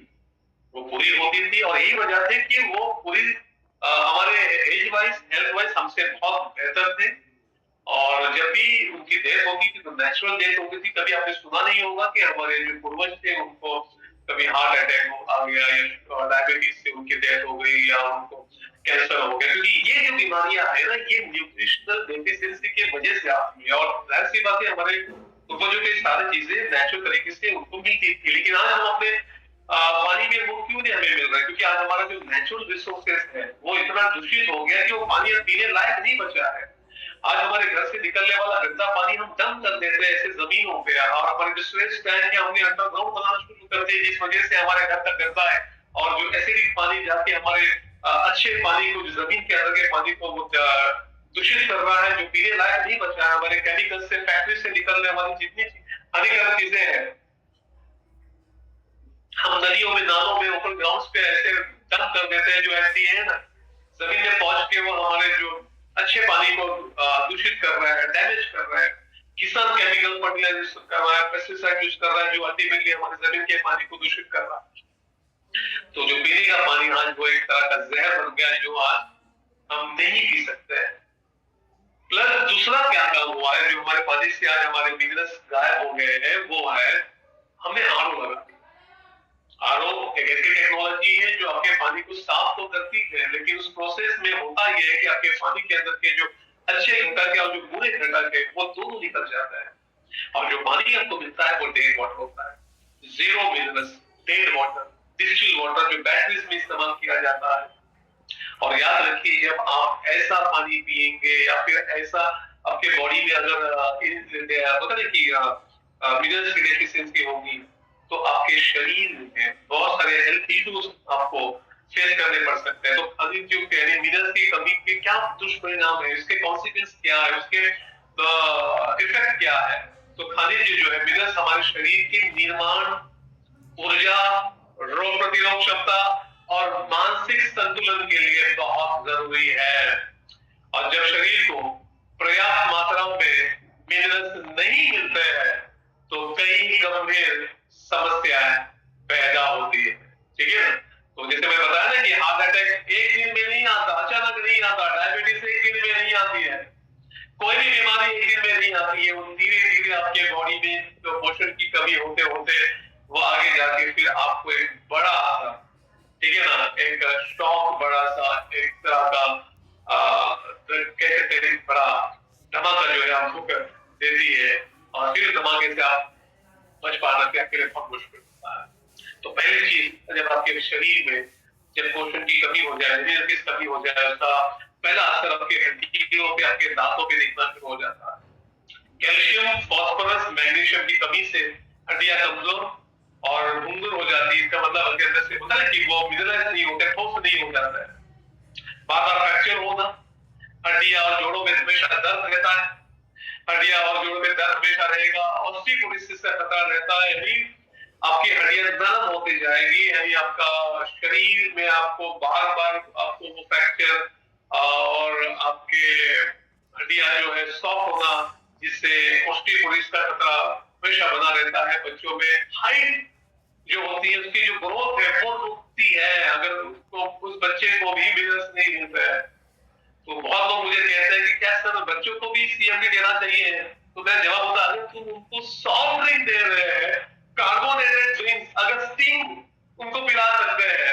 वो पूरी होती थी, और यही वजह थी कि वो पूरी हमारे एज वाइज, हेल्थ वाइज हमसे बहुत बेहतर थे। और जब भी उनकी डेथ होती थी तो नेचुरल डेथ होती थी, कभी आपने सुना नहीं होगा कि हमारे जो पूर्वज थे उनको कभी हार्ट अटैक आ गया, या डायबिटीज से उनकी डेथ हो गई, या उनको कैंसर हो गया, क्योंकि ये जो बीमारियां है ना, ये न्यूट्रिशनल डेफिशिएंसी की वजह से आती है। और जाहिर सी बात है, हमारे पूर्वजों की सारी चीजें नेचुरल तरीके से उनको मिलती थी, लेकिन आज हम अपने पानी में वो क्यों नहीं हमें मिल रहा है, क्योंकि आज हमारा जो नेचुरल रिसोर्सेस है वो इतना दूषित हो गया कि वो पानी अब पीने लायक नहीं बचा है। आज हमारे घर से निकलने वाला गंदा पानी हम डंप कर देते हैं ऐसे जमीन पे, और हमारे जो स्वेज टैंक है हमने अंडरग्राउंड बनाना शुरू कर दिए, जिस वजह से हमारे घर तक गंदा है, और जो एसिडिक पानी जाके हमारे अच्छे पानी को, जो जमीन के अंदर के पानी को दूषित कर रहा है, जो पीने लायक नहीं बचा है। हमारे केमिकल से, फैक्ट्री से निकलने वाली जितनी हानिकारक चीजें हैं, हम नदियों में, नालों में, ऊपर ग्राउंड्स पे ऐसे डंप कर देते हैं, जो ऐसी है ना, जमीन में पहुंच के वो हमारे जो अच्छे पानी को दूषित कर रहा है, डैमेज कर रहा है। किसान केमिकल फर्टिलाइजेशन कर रहा है, पेस्टिसाइड यूज कर रहा है, जो अल्टीमेटली हमारे जमीन के पानी को दूषित कर रहा है। तो जो पीने का पानी आज वो एक तरह का जहर बन गया है, जो आज हम नहीं पी सकते हैं। प्लस दूसरा क्या काम हुआ है, जो हमारे पानी से आज हमारे मिनरल्स गायब हो गए हैं, वो है हमने आरओ लगा दिया। आरओ एक ऐसी टेक्नोलॉजी है जो आपके पानी को साफ तो करती है, लेकिन उस प्रोसेस में होता यह है कि आपके पानी के अंदर के जो अच्छे घटक है और जो बुरे घटक है वो दोनों निकल जाता है, और जो पानी आपको मिलता है वो डेड वाटर होता है, zero minerals, dead water, distil water, जो बैटरीज में इस्तेमाल किया जाता है। और याद रखिए, जब आप ऐसा पानी पिएंगे, या फिर ऐसा आपके बॉडी में अगर पता नहीं कि मिनरल्स की डेफिशिएंसी होगी, तो आपके शरीर में बहुत सारे हेल्थ इश्यूज आपको फेस करने पड़ सकते हैं। तो खनिज जो यानी मिनरल्स की कमी के क्या दुष्परिणाम है, इसके कॉन्सिक्वेंस क्या है, उसके इफेक्ट क्या है। तो खनिज जो है, मिनरल्स हमारे शरीर के निर्माण, ऊर्जा, रोग प्रतिरोध क्षमता और मानसिक संतुलन के लिए बहुत जरूरी है। और जब शरीर को पर्याप्त मात्रा में मिनरल्स नहीं मिलते हैं तो कई गंभीर समस्याएं पैदा होती है। ठीक है ना? तो जैसे मैं बताया ना कि हार्ट अटैक एक दिन में नहीं आता, अचानक नहीं आता, डायबिटीज एक दिन में नहीं आती है, कोई भी बीमारी एक दिन में नहीं आती है, वो धीरे धीरे आपके बॉडी में तो पोषण की कमी होते होते वो आगे जाके फिर आपको एक बड़ा, ठीक है ना, एक शॉक, बड़ा सा एक तरह का कह सकते हैं बड़ा धमाका जो है आपको कर देती है, और फिर धमाके से आप बच पाना के लिए बहुत मुश्किल होता है। तो पहली चीज, जब आपके शरीर में जब पोषण की कमी हो जाए, मिनरल की कमी हो जाए, उसका पहला असर आपके हड्डियों पे, आपके दांतों पे दिखना शुरू हो जाता है। कैल्शियम, फास्फोरस, मैग्नीशियम की कमी से हड्डियां कमजोर और भंगुर हो जाती है। इसका मतलब आपके अंदर से होता है कि वो मिनरल नहीं होते, ठोस नहीं हो जाता है, बार बार फ्रैक्चर होना, हड्डियां और जोड़ों में हमेशा दर्द रहता है, हड्डियां और जोड़ों में दर्द हमेशा रहेगा, ऑस्टियोपोरोसिस का खतरा रहता है, यानी आपकी हड्डियां नरम होती जाएगी, यानी आपका शरीर में आपको बार बार आपको वो फ्रैक्चर और आपके हड्डियां जो है सॉफ्ट होना, जिससे ऑस्टियोपोरोसिस का खतरा हमेशा बना रहता है। बच्चों में हाइट जो होती है, उसकी जो ग्रोथ है वो रुकती है अगर उसको, उस बच्चे को भी मिनरल्स नहीं मिलता है। तो बहुत लोग मुझे कहते हैं कि क्या सर बच्चों को भी सीएमडी देना चाहिए? तो मैं जवाब होता है, तुम उनको सॉफ्ट ड्रिंक दे रहे हैं, कार्बोनेटेड ड्रिंक्स, अगर स्टिंग उनको पिला सकते हैं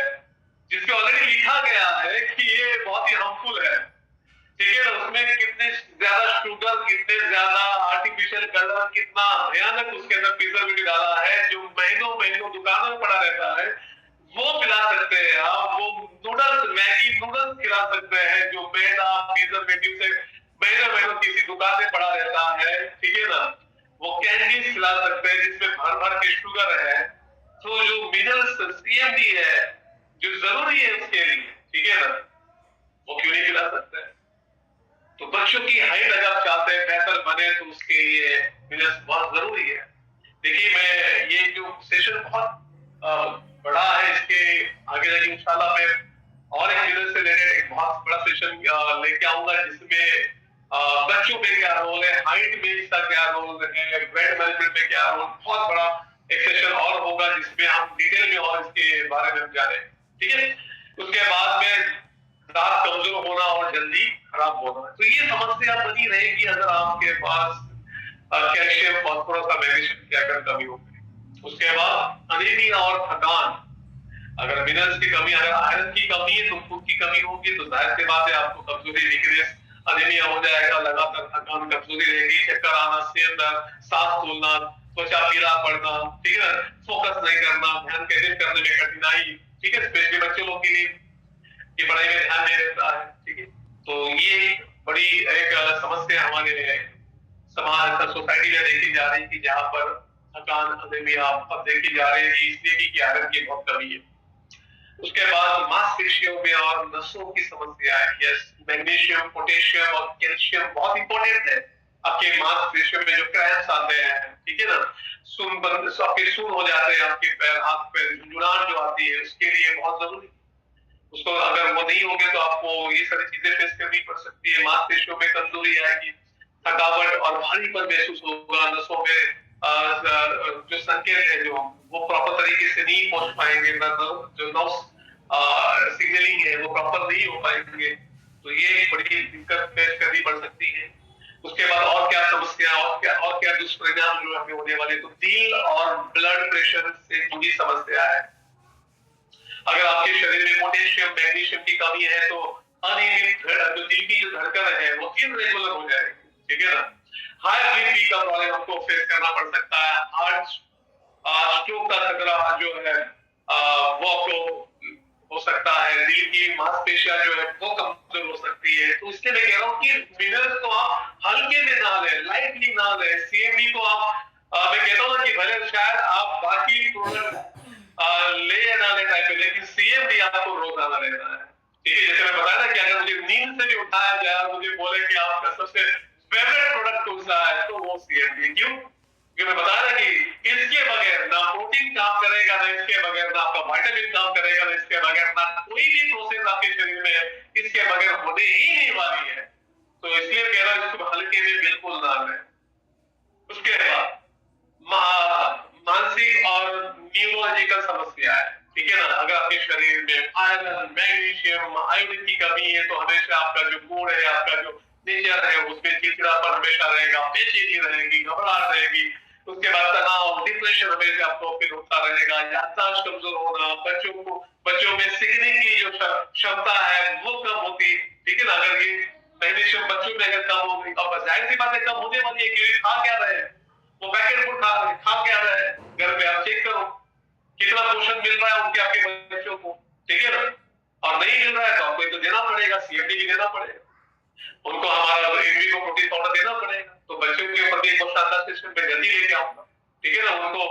जिसके ऑलरेडी लिखा गया है कि ये बहुत ही हार्मफुल है, ठीक है ना, उसमें कितने ज्यादा शुगर, कितने ज्यादा आर्टिफिशियल कलर, कितना भयानक उसके अंदर प्रिजर्वेटिव डाला है, जो महीनों महीनों दुकानों में पड़ा रहता है, वो पिला सकते हैं आप। वो नूडल्स, मैगी नूडल्स खिला सकते हैं जो मैदा प्रिजर्वेटिव से महीनों महीनों किसी दुकान में पड़ा रहता है, ठीक है ना। वो कैंडीज खिला सकते हैं जिसमें भर भर के शुगर है। तो जो मिनरल्स, सीएमडी है जो जरूरी है उसके लिए, ठीक है ना, वो क्यों नहीं खिला सकते हैं? तो बच्चों की हाइट अगर आप चाहते हैं बेहतर बने तो उसके लिए मिनरल्स बहुत जरूरी है। देखिए, मैं ये जो सेशन बहुत बड़ा है, इसके आगे जाके इंशाल्लाह मैं और एक मिनरल से रिलेटेड एक बहुत बड़ा सेशन लेके आऊंगा, जिसमें बच्चों पे क्या रोल है, हाइट में इसका क्या रोल है, वेट मैनेजमेंट में क्या रोल, बहुत बड़ा एक सेशन और होगा जिसमें हम डिटेल में और इसके बारे में हम जाने, ठीक है। उसके बाद में दांत कमजोर होना और जल्दी खराब होना, तो ये समस्या बनी रहेगी अगर आपके पास कैल्शियम, फास्फोरस और मैग्नीशियम की अगर कमी होगी। उसके बाद अनीमिया और थकान, अगर मिनरल्स की कमी, अगर आयरन की कमी है तो फूड की कमी होगी, तो जाहिर सी बात है आपको कमजोरी, वीकनेस, अनीमिया हो जाएगा, लगातार थकान, कमजोरी रहेगी, चक्कर आना, सिर दर्द, सांस फूलना, त्वचा पीला पड़ना, ठीक है, फोकस नहीं करना, ध्यान केंद्रित करने में कठिनाई, ठीक है, स्पेशली बच्चे लोग के लिए कि पढ़ाई में ध्यान नहीं रहता है, ठीक है। तो ये बड़ी एक समस्या हमारे समाज, सोसाइटी में देखी जा रही है कि जहाँ पर थकान, अनीमिया अब देखी जा रही है, इसलिए कि आयरन की बहुत कमी है। उसके बाद मांसपेशियों में और नसों की समस्या है। यस, मैग्नीशियम, पोटेशियम और कैल्शियम बहुत इंपॉर्टेंट है आपके मांसपेशियों में, जो क्रैम्प्स आते हैं, ठीक है ना, सुन बंद, आपके सुन हो जाते हैं, आपके पैर, हाथ पैर झुंझुनाहट जो आती है, उसके लिए बहुत जरूरी। उसको अगर वो नहीं होगे तो आपको ये सारी चीजें फेस करनी पड़ सकती है। मांसपेशियों में कमजोरी आएगी, थकावट और भारीपन महसूस होगा, नसों में जो संकेत है जो वो प्रॉपर तरीके से नहीं पहुंच पाएंगे, जो नर्व सिग्नलिंग है वो प्रॉपर नहीं हो पाएंगे, तो ये बड़ी दिक्कत फेस करनी पड़ सकती है। उसके बाद और क्या समस्या, और क्या दुष्परिणाम जो हमें होने वाले, तो दिल और ब्लड प्रेशर से जुड़ी समस्या है। अगर आपके शरीर में पोटेशियम, मैग्नीशियम की कमी है तो अनियमित जो दिल की जो धड़कन है वो इरेगुलर हो जाएगी, ठीक है ना। हाई बीपी का प्रॉब्लम आपको फेस करना पड़ सकता है, हार्ट स्ट्रोक का खतरा जो है वो आपको हो सकता है, दिल की मांसपेशियां जो है वो कमजोर हो सकती है। तो इसलिए मैं कह रहा हूँ कि मिनरल्स को आप हल्के में ना लें, लाइटली ना लें। सीएमडी को आप मैं कहता हूँ ना कि भले शायद आप बाकी प्रोडक्ट ले या ना ले टाइप पे, लेकिन सीएमडी आपको रोजाना लेना है, ठीक है। जैसे मैं बताया ना कि अगर मुझे नींद से भी उठाया जाए और मुझे बोले कि आपका सबसे फेवरेट प्रोडक्ट कौन सा है, तो वो सीएमडी। क्यों? क्योंकि मैं बताया ना कि इसके बगैर ना प्रोटीन काम करेगा, ना इसके बगैर ना आपका विटामिन काम करेगा, ना इसके बगैर ना कोई भी प्रोसेस आपके शरीर में इसके बगैर होने ही नहीं वाली है। तो इसलिए कह रहा हूं इसको हल्के में बिल्कुल ना लें। उसके बाद मानसिक और न्यूरोलॉजिकल समस्या है, ठीक है ना। अगर आपके शरीर में आयरन, मैग्नीशियम, आयोडीन की कमी है तो हमेशा आपका जो मूड है, आपका जो नेचर है, उसमें चिड़चिड़ापन हमेशा रहेगा, बेचैनी रहेगी, घबराहट रहेगी। उसके बाद तनाव, डिप्रेशन हमेशा आपको फील होता रहेगा, याददाश्त कमजोर होना, बच्चों में सीखने की जो क्षमता है वो कम होती, ठीक है ना। अगर ये मैग्नीशियम बच्चों में अगर कम होगी, अब जाहिर सी बात है कम होने वाली है, क्योंकि खा क्या रहे हैं वो पैकेट फूड खा क्या रहे हैं। घर पे आप चेक करो कितना पोषण मिल रहा है उनके आपके बच्चों को, ठीक है ना। और नहीं मिल रहा है तो आपको तो देना पड़ेगा, सीएमडी भी देना पड़ेगा, उनको हमारा इनविवो प्रोटीन पाउडर देना पड़ेगा। तो बच्चों के ऊपर भी एक शानदार सिस्टम पे जल्दी लेके आऊंगा, ठीक है ना। उनको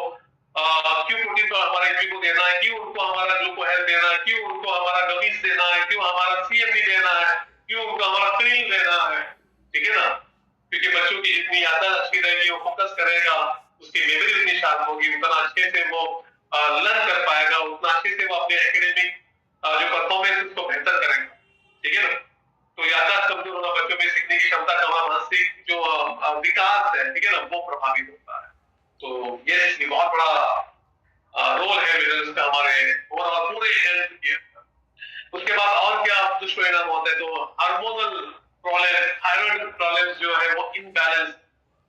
क्यों प्रोटीन तो हमारा इनविवो देना है, क्यों उनको हमारा ग्लूको हेल्थ देना है, क्यों उनको हमारा गमीज देना है, क्यों हमारा सीएमडी देना है, क्यों उनको हमारा क्रीम देना है, ठीक है ना। क्योंकि बच्चों की जितनी याददाश्त अच्छी रहेगी, वो फोकस करेगा, उसकी मेमोरी उतनी शार्प होगी, उतना अच्छे से वो लर्न कर पाएगा, उतना अच्छे से वो अपने एकेडमिक जो परफॉर्मेंस उसको बेहतर करेगा, ठीक है ना। तो याददाश्त कमजोर होना, बच्चों में सीखने की क्षमता कम, मानसिक जो विकास है, ठीक है ना, वो प्रभावित होता है। तो ये बहुत बड़ा रोल है मिनरल्स का हमारे ओवरऑल पूरे हेल्थ के अंदर। उसके बाद और क्या दुष्परिणाम होते हैं, तो हार्मोनल प्रॉब्लम, थायराइड प्रॉब्लम जो है वो इनबैलेंस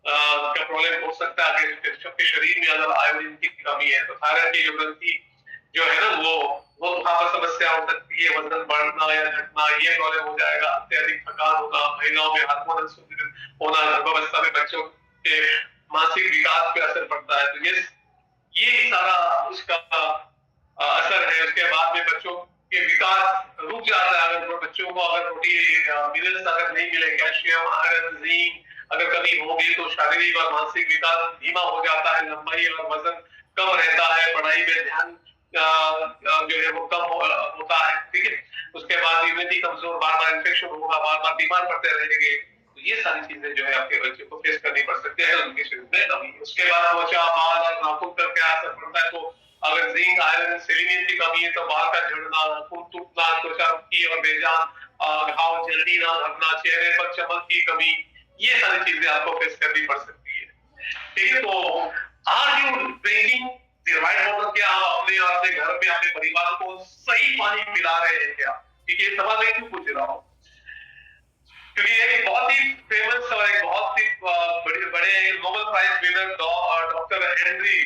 का प्रॉब्लम हो सकता है। आपके शरीर में अगर आयोडीन की कमी है तो थायराइड की जो ग्रंथि जो है ना वो वहां पर समस्या हो सकती है, वजन बढ़ना या घटना, ये प्रॉब्लम हो जाएगा। अत्यधिक थकान होना, महिलाओं में हार्मोनल होना, गर्भावस्था में बच्चों के मानसिक विकास पे असर पड़ता है। तो ये सारा उसका असर है। उसके बाद में बच्चों के विकास रुक जाता है अगर बच्चों को अगर प्रोटीन मिनरल्स अगर नहीं मिले, कैल्शियम, आयरन, जिंक अगर कमी होगी तो शारीरिक और मानसिक विकास धीमा हो जाता है, लंबाई और वजन कम रहता है, पढ़ाई में ध्यान जो है वो कम होता है, ठीक है। उसके बाद इम्यूनिटी कमजोर, बार बार इन्फेक्शन होगा, बार बार बीमार पड़ते रहेंगे। तो ये सारी चीजें जो है आपके बच्चे को फेस करनी पड़ सकती है उनके शरीर में कमी। उसके बाद त्वचा, बाल और नाखून पर क्या असर पड़ता है, तो अगर जिंक, आयरन, सेलेनियम की कमी है तो बाल का झड़ना, नाखून टूटना, त्वचा की और बेजान घाव जल्दी ना भरना, चेहरे पर चमक की कमी, ये सारी चीजें आपको फेस करनी पड़ सकती है, ठीक है। तो are you drinking the right water, क्या आप अपने घर में अपने परिवार को सही पानी पिला रहे हैं क्या, ठीक है। सवाल मैं क्यों पूछ रहा हूँ, क्योंकि एक बहुत ही फेमस और एक बहुत ही बड़े बड़े Nobel prize winner doctor Henry,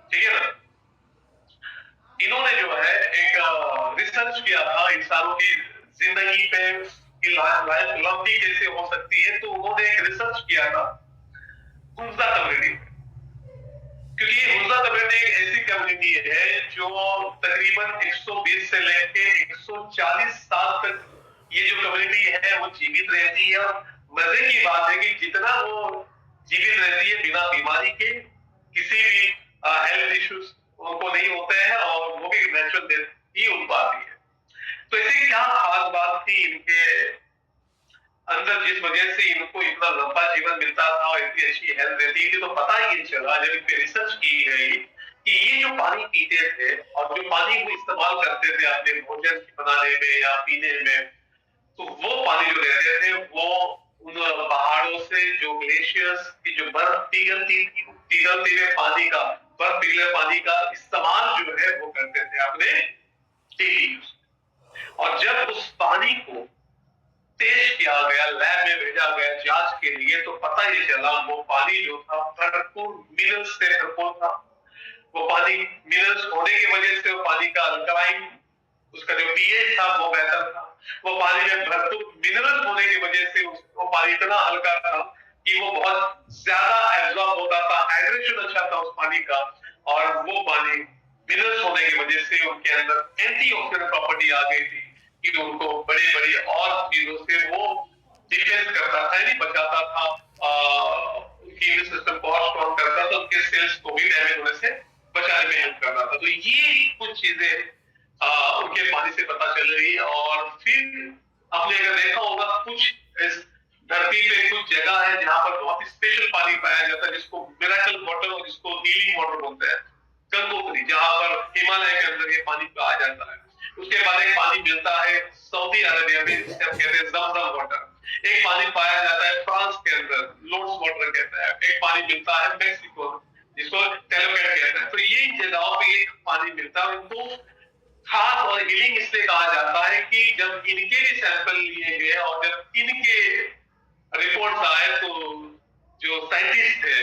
ठीक है ना, इन्होंने जो है एक रिसर्च किया था इंसानों की जिंदगी पे कि लाइफ लंबी कैसे हो सकती है। तो उन्होंने एक रिसर्च किया था हुंजा कम्युनिटी, क्योंकि हुंजा कम्युनिटी एक ऐसी कम्युनिटी है जो तकरीबन 120 से लेके 140 साल तक ये जो कम्युनिटी है वो जीवित रहती है। और मजे की बात है कि जितना वो जीवित रहती है बिना बीमारी के, किसी भी हेल्थ इश्यूज उनको नहीं होते हैं, और वो भी नेचुरल डेथ ही हो पाती है। तो ऐसी क्या खास बात थी इनके अंदर जिस वजह से इनको इतना लंबा जीवन मिलता था और इतनी अच्छी हेल्थ रहती थी। तो पता ही चला जब इन पे रिसर्च की गई कि ये जो पानी पीते थे और जो पानी वो इस्तेमाल करते थे अपने भोजन बनाने में या पीने में, तो वो पानी जो लेते थे वो उन पहाड़ों से जो ग्लेशियर्स की जो बर्फ पिघलती हुए पानी का, बर्फ पिघले पानी का इस्तेमाल जो है वो करते थे अपने डेली यूज। और जब उस पानी को टेस्ट किया गया, लैब में भेजा गया जांच के लिए, तो पता ही चला वो पानी जो था भरपूर मिनरल्स से भरपूर था। वो पानी मिनरल्स होने की वजह से वो पानी का अल्कलाइन, उसका जो पीएच था वो बेहतर था। वो पानी में भरपूर मिनरल्स होने की वजह से वो पानी इतना हल्का था कि वो बहुत ज्यादा एब्जॉर्ब होता था, हाइड्रेशन अच्छा था उस पानी का। और वो पानी मिनरल्स होने की वजह से उनके अंदर एंटीऑक्सीडेंट प्रॉपर्टी आ गई थी कि उनको बड़ी बड़ी और चीजों से वो डिफेंस करता था, यानी बचाता था, उनकी इम्यून सिस्टम को और स्ट्रॉन्ग करता था, उनके सेल्स को भी डैमेज होने से बचाने में हेल्प करता था। तो ये कुछ चीजें उनके पानी से पता चल रही। और फिर आपने अगर देखा होगा कुछ इस धरती पे कुछ जगह है जहां पर बहुत ही स्पेशल पानी पाया जाता है, जिसको मिरेकल वाटर और जिसको हीलिंग वाटर बोलते हैं, गंगोत्री, जहां पर हिमालय के अंदर ये पानी पाया जाता है। उसके बाद एक पानी मिलता है सऊदी अरबिया में, जिसे हम कहते हैं जमजम वाटर। एक पानी पाया जाता है फ्रांस के अंदर, लोड्स वाटर कहता है, एक पानी मिलता है मेक्सिको जिसको टेलोकेट कहते हैं। तो ये जगहों पे एक पानी मिलता है। उनको खास और हीलिंग इसलिए कहा जाता है कि जब इनके भी सैंपल लिए गए और जब इनके रिपोर्ट्स आए तो जो साइंटिस्ट थे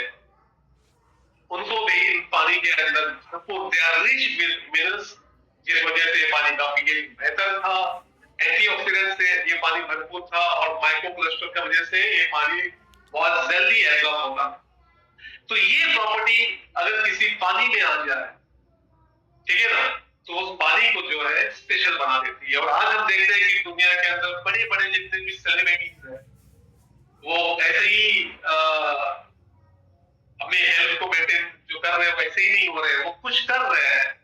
उनको भी पानी के अंदर भरपूर रिच मिनरल्स, जिस वजह से पानी काफी बेहतर था। एंटीऑक्सीडेंट से ये पानी भरपूर था और माइक्रोप्लास्टर की वजह से ये पानी बहुत जल्दी एब्जॉर्ब होता। तो ये प्रॉपर्टी अगर किसी पानी में आ जाए, ठीक है ना, तो उस पानी को जो है स्पेशल बना देती है। और आज हम देखते हैं कि दुनिया के अंदर बड़े बड़े जितने भी सेलिब्रिटीज हैं वो ऐसे ही अपने हेल्थ को मेंटेन जो कर रहे हैं वैसे ही नहीं हो रहे हैं, वो कुछ कर रहे हैं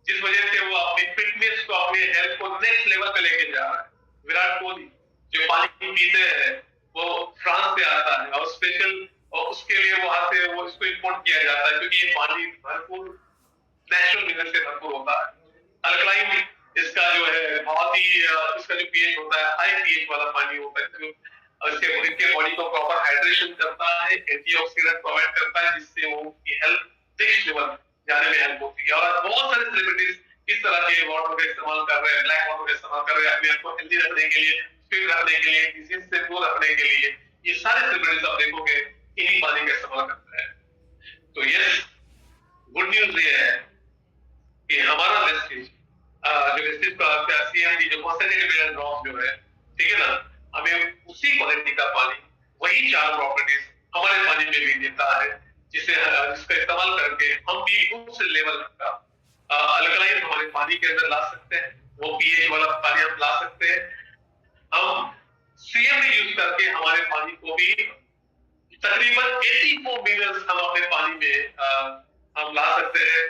जिस वजह से वो अपनी फिटनेस को, अपने हेल्थ को नेक्स्ट लेवल पे लेके जा रहा है। विराट कोहली जो पानी पीते हैं वो फ्रांस से आता है और स्पेशल, और उसके लिए वहां से वो इसको इंपोर्ट किया जाता है क्योंकि ये पानी भरपूर नेचुरल मिनरल से भरपूर होता है। अल्कलाइन इसका जो है बहुत ही इसका जो पीएच होता है हाई पीएच वाला पानी होता है जो इनके बॉडी को प्रॉपर हाइड्रेशन करता है, एंटीऑक्सीडेंट प्रोवाइड करता है जिससे वो की हेल्थ नेक्स्ट लेवल जाने में हेल्प होती है। और बहुत सारे सेलिब्रिटीज इस तरह के वाटर का इस्तेमाल कर रहे हैं, ब्लैक वाटर का इस्तेमाल कर रहे हैं अपने आप को हेल्दी रखने के लिए, फिट रखने के लिए, डिजीज से दूर रखने के लिए। ये सारे सेलिब्रिटीज आप देखोगे इन्हीं पानी का इस्तेमाल करते हैं। तो यस, गुड न्यूज ये है कि हमारा वेस्टेज जो वेस्टेज का सीएमडी जो कॉन्सेंट्रेटेड ड्रॉप जो है, ठीक है ना, हमें उसी क्वालिटी का पानी वही चार प्रॉपर्टीज हमारे पानी में भी देता है जिसे जिसका इस्तेमाल करके हम भी उस लेवल का अल्कलाइन हमारे पानी के अंदर ला सकते हैं। वो पीएच वाला पानी हम ला सकते हैं। हम सीएमडी यूज करके हमारे पानी को भी तकरीबन 84 मिनरल्स हम अपने पानी में हम ला सकते हैं।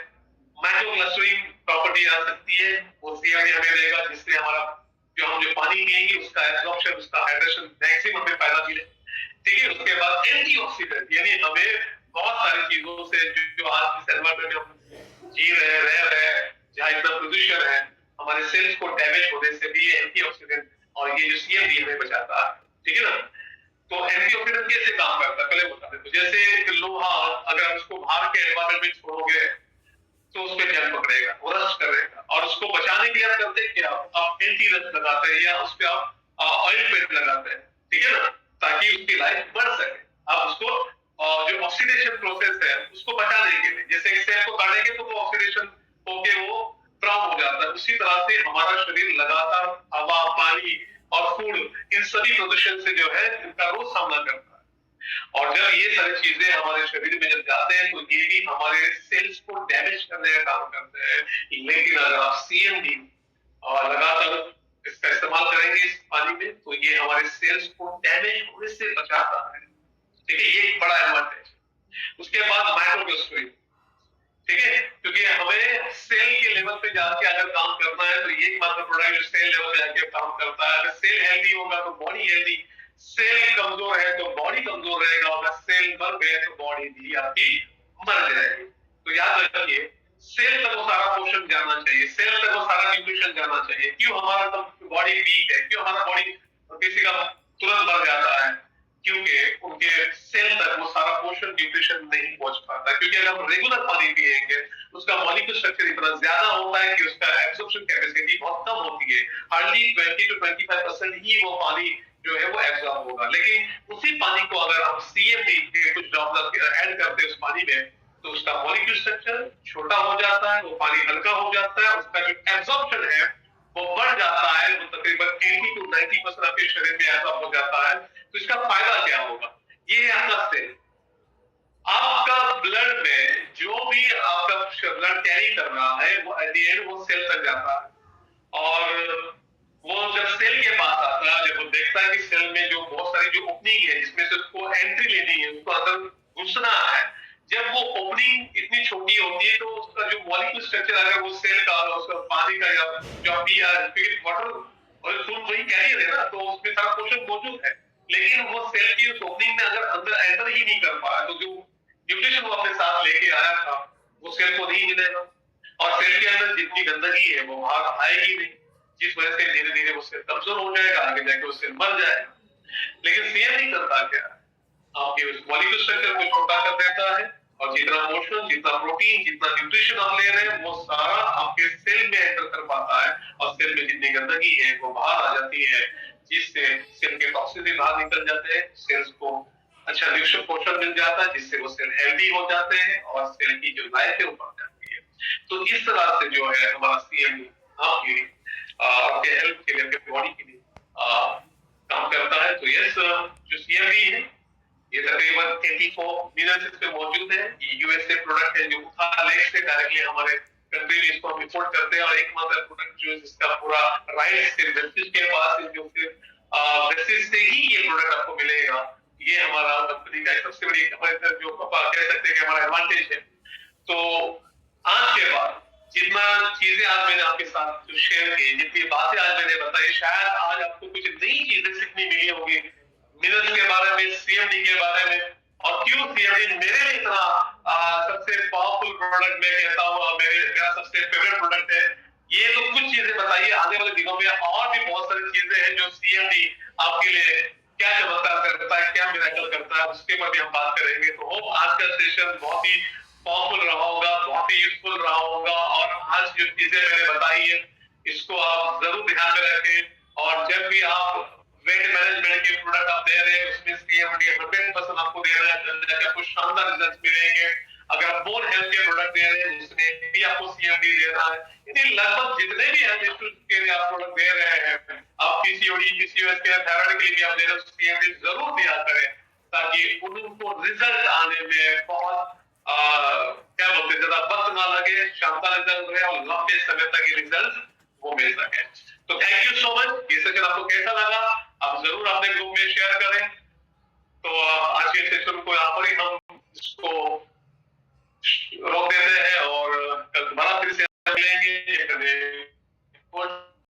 माइक्रोक्लस्टरिंग प्रॉपर्टी आ सकती है, वो सीएमडी हमें देगा जिससे हमारा जो पानी पिएंगे उसका एब्जॉर्प्शन, उसका हाइड्रेशन मैक्सिमम हमें फायदा मिले। ठीक है, उसके बाद एंटीऑक्सीडेंट यानी हमें बहुत सारी चीजों से जो आज इस एनवायरनमेंट में हम जी रहे रह रहे हैं, जहाँ इतना प्रदूषण है, हमारे सेल्स को डैमेज होने से भी एंटीऑक्सीडेंट और ये जो सीएमडी हमें बचाता है। ठीक है ना, तो एंटीऑक्सीडेंट कैसे काम करता है पहले बता दें। जैसे लोहा अगर उसको बाहर के एनवायरनमेंट में छोड़ोगे तो उस पर जंग पकड़ेगा, वो रस्ट करेगा, और उसको बचाने के लिए आप करते क्या, आप एंटी रस्ट लगाते हैं या उस पर आप ऑयल पेंट लगाते हैं, ठीक है ना, ताकि उसकी लाइफ बढ़ सके। आप उसको जो ऑक्सीडेशन प्रोसेस है उसको बचाने के लिए, जैसे एक सेल को काटेंगे तो वो ऑक्सीडेशन होके वो ब्राउन हो जाता है, उसी तरह से हमारा शरीर लगातार हवा, पानी और फूड इन सभी प्रदूषण से जो है इनका रोज सामना करता है। और जब ये सारी चीजें हमारे शरीर में जब जाते हैं तो ये भी हमारे सेल्स को डैमेज करने का काम करते हैं। लेकिन अगर आप सीएमडी लगातार इसका इस्तेमाल करेंगे इस पानी में तो ये हमारे सेल्स को डैमेज होने से बचाता है। ठीक है, ये एक बड़ा एडवांटेज। उसके बाद माइक्रोक्लस्टरिंग, ठीक है, क्योंकि हमें सेल के लेवल पे जाके अगर काम करना है तो ये मात्र प्रोडक्ट जो सेल लेवल पे जाके काम करता है। अगर सेल हेल्दी होगा तो बॉडी हेल्दी, सेल कमजोर है तो बॉडी कमजोर रहेगा, अगर सेल मर गए तो बॉडी भी आपकी मर जाएगी। तो याद रखिए, सेल तक वो सारा पोषण जाना चाहिए, सेल तक वो सारा न्यूट्रिशन जाना चाहिए। क्यों हमारा बॉडी वीक है, क्यों हमारा बॉडी किसी का तुरंत मर जाता है, क्योंकि उनके सेल तक वो सारा पोषण न्यूट्रिशन नहीं पहुंच पाता। क्योंकि अगर हम रेगुलर पानी पिएंगे उसका मॉलिक्यूलर स्ट्रक्चर इतना ज्यादा होता है कि उसका एब्जॉर्प्शन कैपेसिटी बहुत कम होती है, हार्डली 20 to 25% ही वो पानी जो है वो एब्जॉर्ब होगा। लेकिन उसी पानी को अगर हम सीएमडी के कुछ ड्रॉप्स ऐड करते हैं उस पानी में तो उसका मॉलिक्यूलर स्ट्रक्चर छोटा हो जाता है, वो पानी हल्का हो जाता है, उसका जो एब्जॉर्प्शन है वो बढ़ जाता है, वो तकरीबन 80 to 90% आपके शरीर में एब्जॉर्ब हो जाता है। तो इसका फायदा क्या होगा, ये है आपका सेल। आपका ब्लड में जो भी आपका ब्लड कैरी कर रहा है वो एट द एंड वो सेल तक जाता है। और वो जब सेल के पास आता है, जब वो देखता है कि सेल में जो बहुत सारी जो ओपनिंग है जिसमें से उसको एंट्री लेनी है, उसको अंदर घुसना है, जब वो ओपनिंग इतनी छोटी होती है तो उसका जो मॉलिक्यूलर स्ट्रक्चर अगर वो सेल का उसका पानी का या जो वाटर और फूड वही कैरियर है ना, तो उसमें सारा पोषण मौजूद है। लेकिन वो सेल की उस ओपनिंग में अगर अंदर एंटर ही नहीं कर पाया तो जो न्यूट्रिशन वो अपने साथ लेके आया था वो सेल को नहीं मिलेगा, और सेल के अंदर जितनी गंदगी है वो बाहर आएगी नहीं, जिस वजह से धीरे धीरे वो सेल कमजोर हो जाएगा, आगे जाके वो सेल मर जाएगा। लेकिन सीएमडी करता क्या है, आपके उस मॉलिक्यूल स्ट्रक्चर को छोटा कर देता है और जितना पोषण, जितना प्रोटीन, जितना न्यूट्रिशन आप ले रहे हैं वो सारा आपके सेल में एंटर कर पाता है और सेल में जितनी गंदगी है वो बाहर आ जाती है, जिससे सेल के टॉक्सिन भी बाहर निकल जाते हैं, सेल्स को अच्छा न्यूट्रिशन पोषण मिल जाता है, जिससे वो सेल हेल्दी हो जाते हैं और सेल की जो लाइफ है वो बढ़ जाती है। तो इस तरह से जो है हमारा सीएमडी आपकी आपके हेल्थ के लिए, आपके बॉडी के लिए काम करता है। तो यस, जो सीएमडी है ये तकरीबन 84 मिलियन पे मौजूद है। ये यूएसए प्रोडक्ट है जो उठा लेक से डायरेक्टली हमारे कंट्री में इसको हम इंपोर्ट करते हैं और एकमात्र प्रोडक्ट जो है जिसका पूरा राइट सिर्फ वेस्टिज के पास है, जो सिर्फ वेस्टिज से ही ये प्रोडक्ट आपको मिलेगा। ये हमारा कंपनी का सबसे बड़ी हमारे जो कह सकते हैं कि हमारा एडवांटेज है। तो आज के बाद जितना चीजें आज मैंने आपके साथ जो शेयर की, जितनी बातें आज मैंने बताई, शायद आज आपको कुछ नई चीजें सीखने मिली होगी मिनरल्स के बारे में, सीएमडी के बारे में, और क्यों सीएमडी मेरे लिए इतना सबसे पावरफुल प्रोडक्ट मैं कहता हूँ, मेरा सबसे फेवरेट प्रोडक्ट है। ये तो कुछ चीजें बताइए, आने वाले दिनों में और भी बहुत सारी चीजें हैं जो सीएमडी आपके लिए क्या चमत्कार करता है, क्या मिरेकल करता है, उसके ऊपर भी हम बात करेंगे। तो होप आज का सेशन बहुत ही पावरफुल रहा होगा, बहुत ही यूजफुल रहा होगा और आज जो चीजें मैंने बताई है इसको आप जरूर ध्यान में रखें। और जब भी आप वेट मैनेजमेंट के प्रोडक्ट आप दे रहे हैं उसमें सीएमडी 100% आपको दे रहा है, आपको शानदार रिजल्ट मिलेंगे। अगर आप बोन हेल्थ के प्रोडक्ट दे रहे हैं उसमें भी आपको सीएमडी देना है। यानी लगभग जितने भी हेल्थ इश्यूज के लिए आप प्रोडक्ट दे रहे हैं, आप पीसीओडी, पीसीओएस के थायराइड के लिए भी आप दे रहे हैं, सीएमडी जरूर दिया करें ताकि उनको रिजल्ट आने में बहुत क्या बोलते हैं ज्यादा वक्त ना लगे, शानदार रिजल्ट रहे और लंबे समय तक ये रिजल्ट वो मिल सके। तो थैंक यू सो मच। ये सेशन आपको कैसा लगा आप जरूर अपने ग्रुप में शेयर करें। तो आज के सेशन को यहाँ पर ही हम इसको रोक देते हैं और कल दोबारा फिर से मिलेंगे।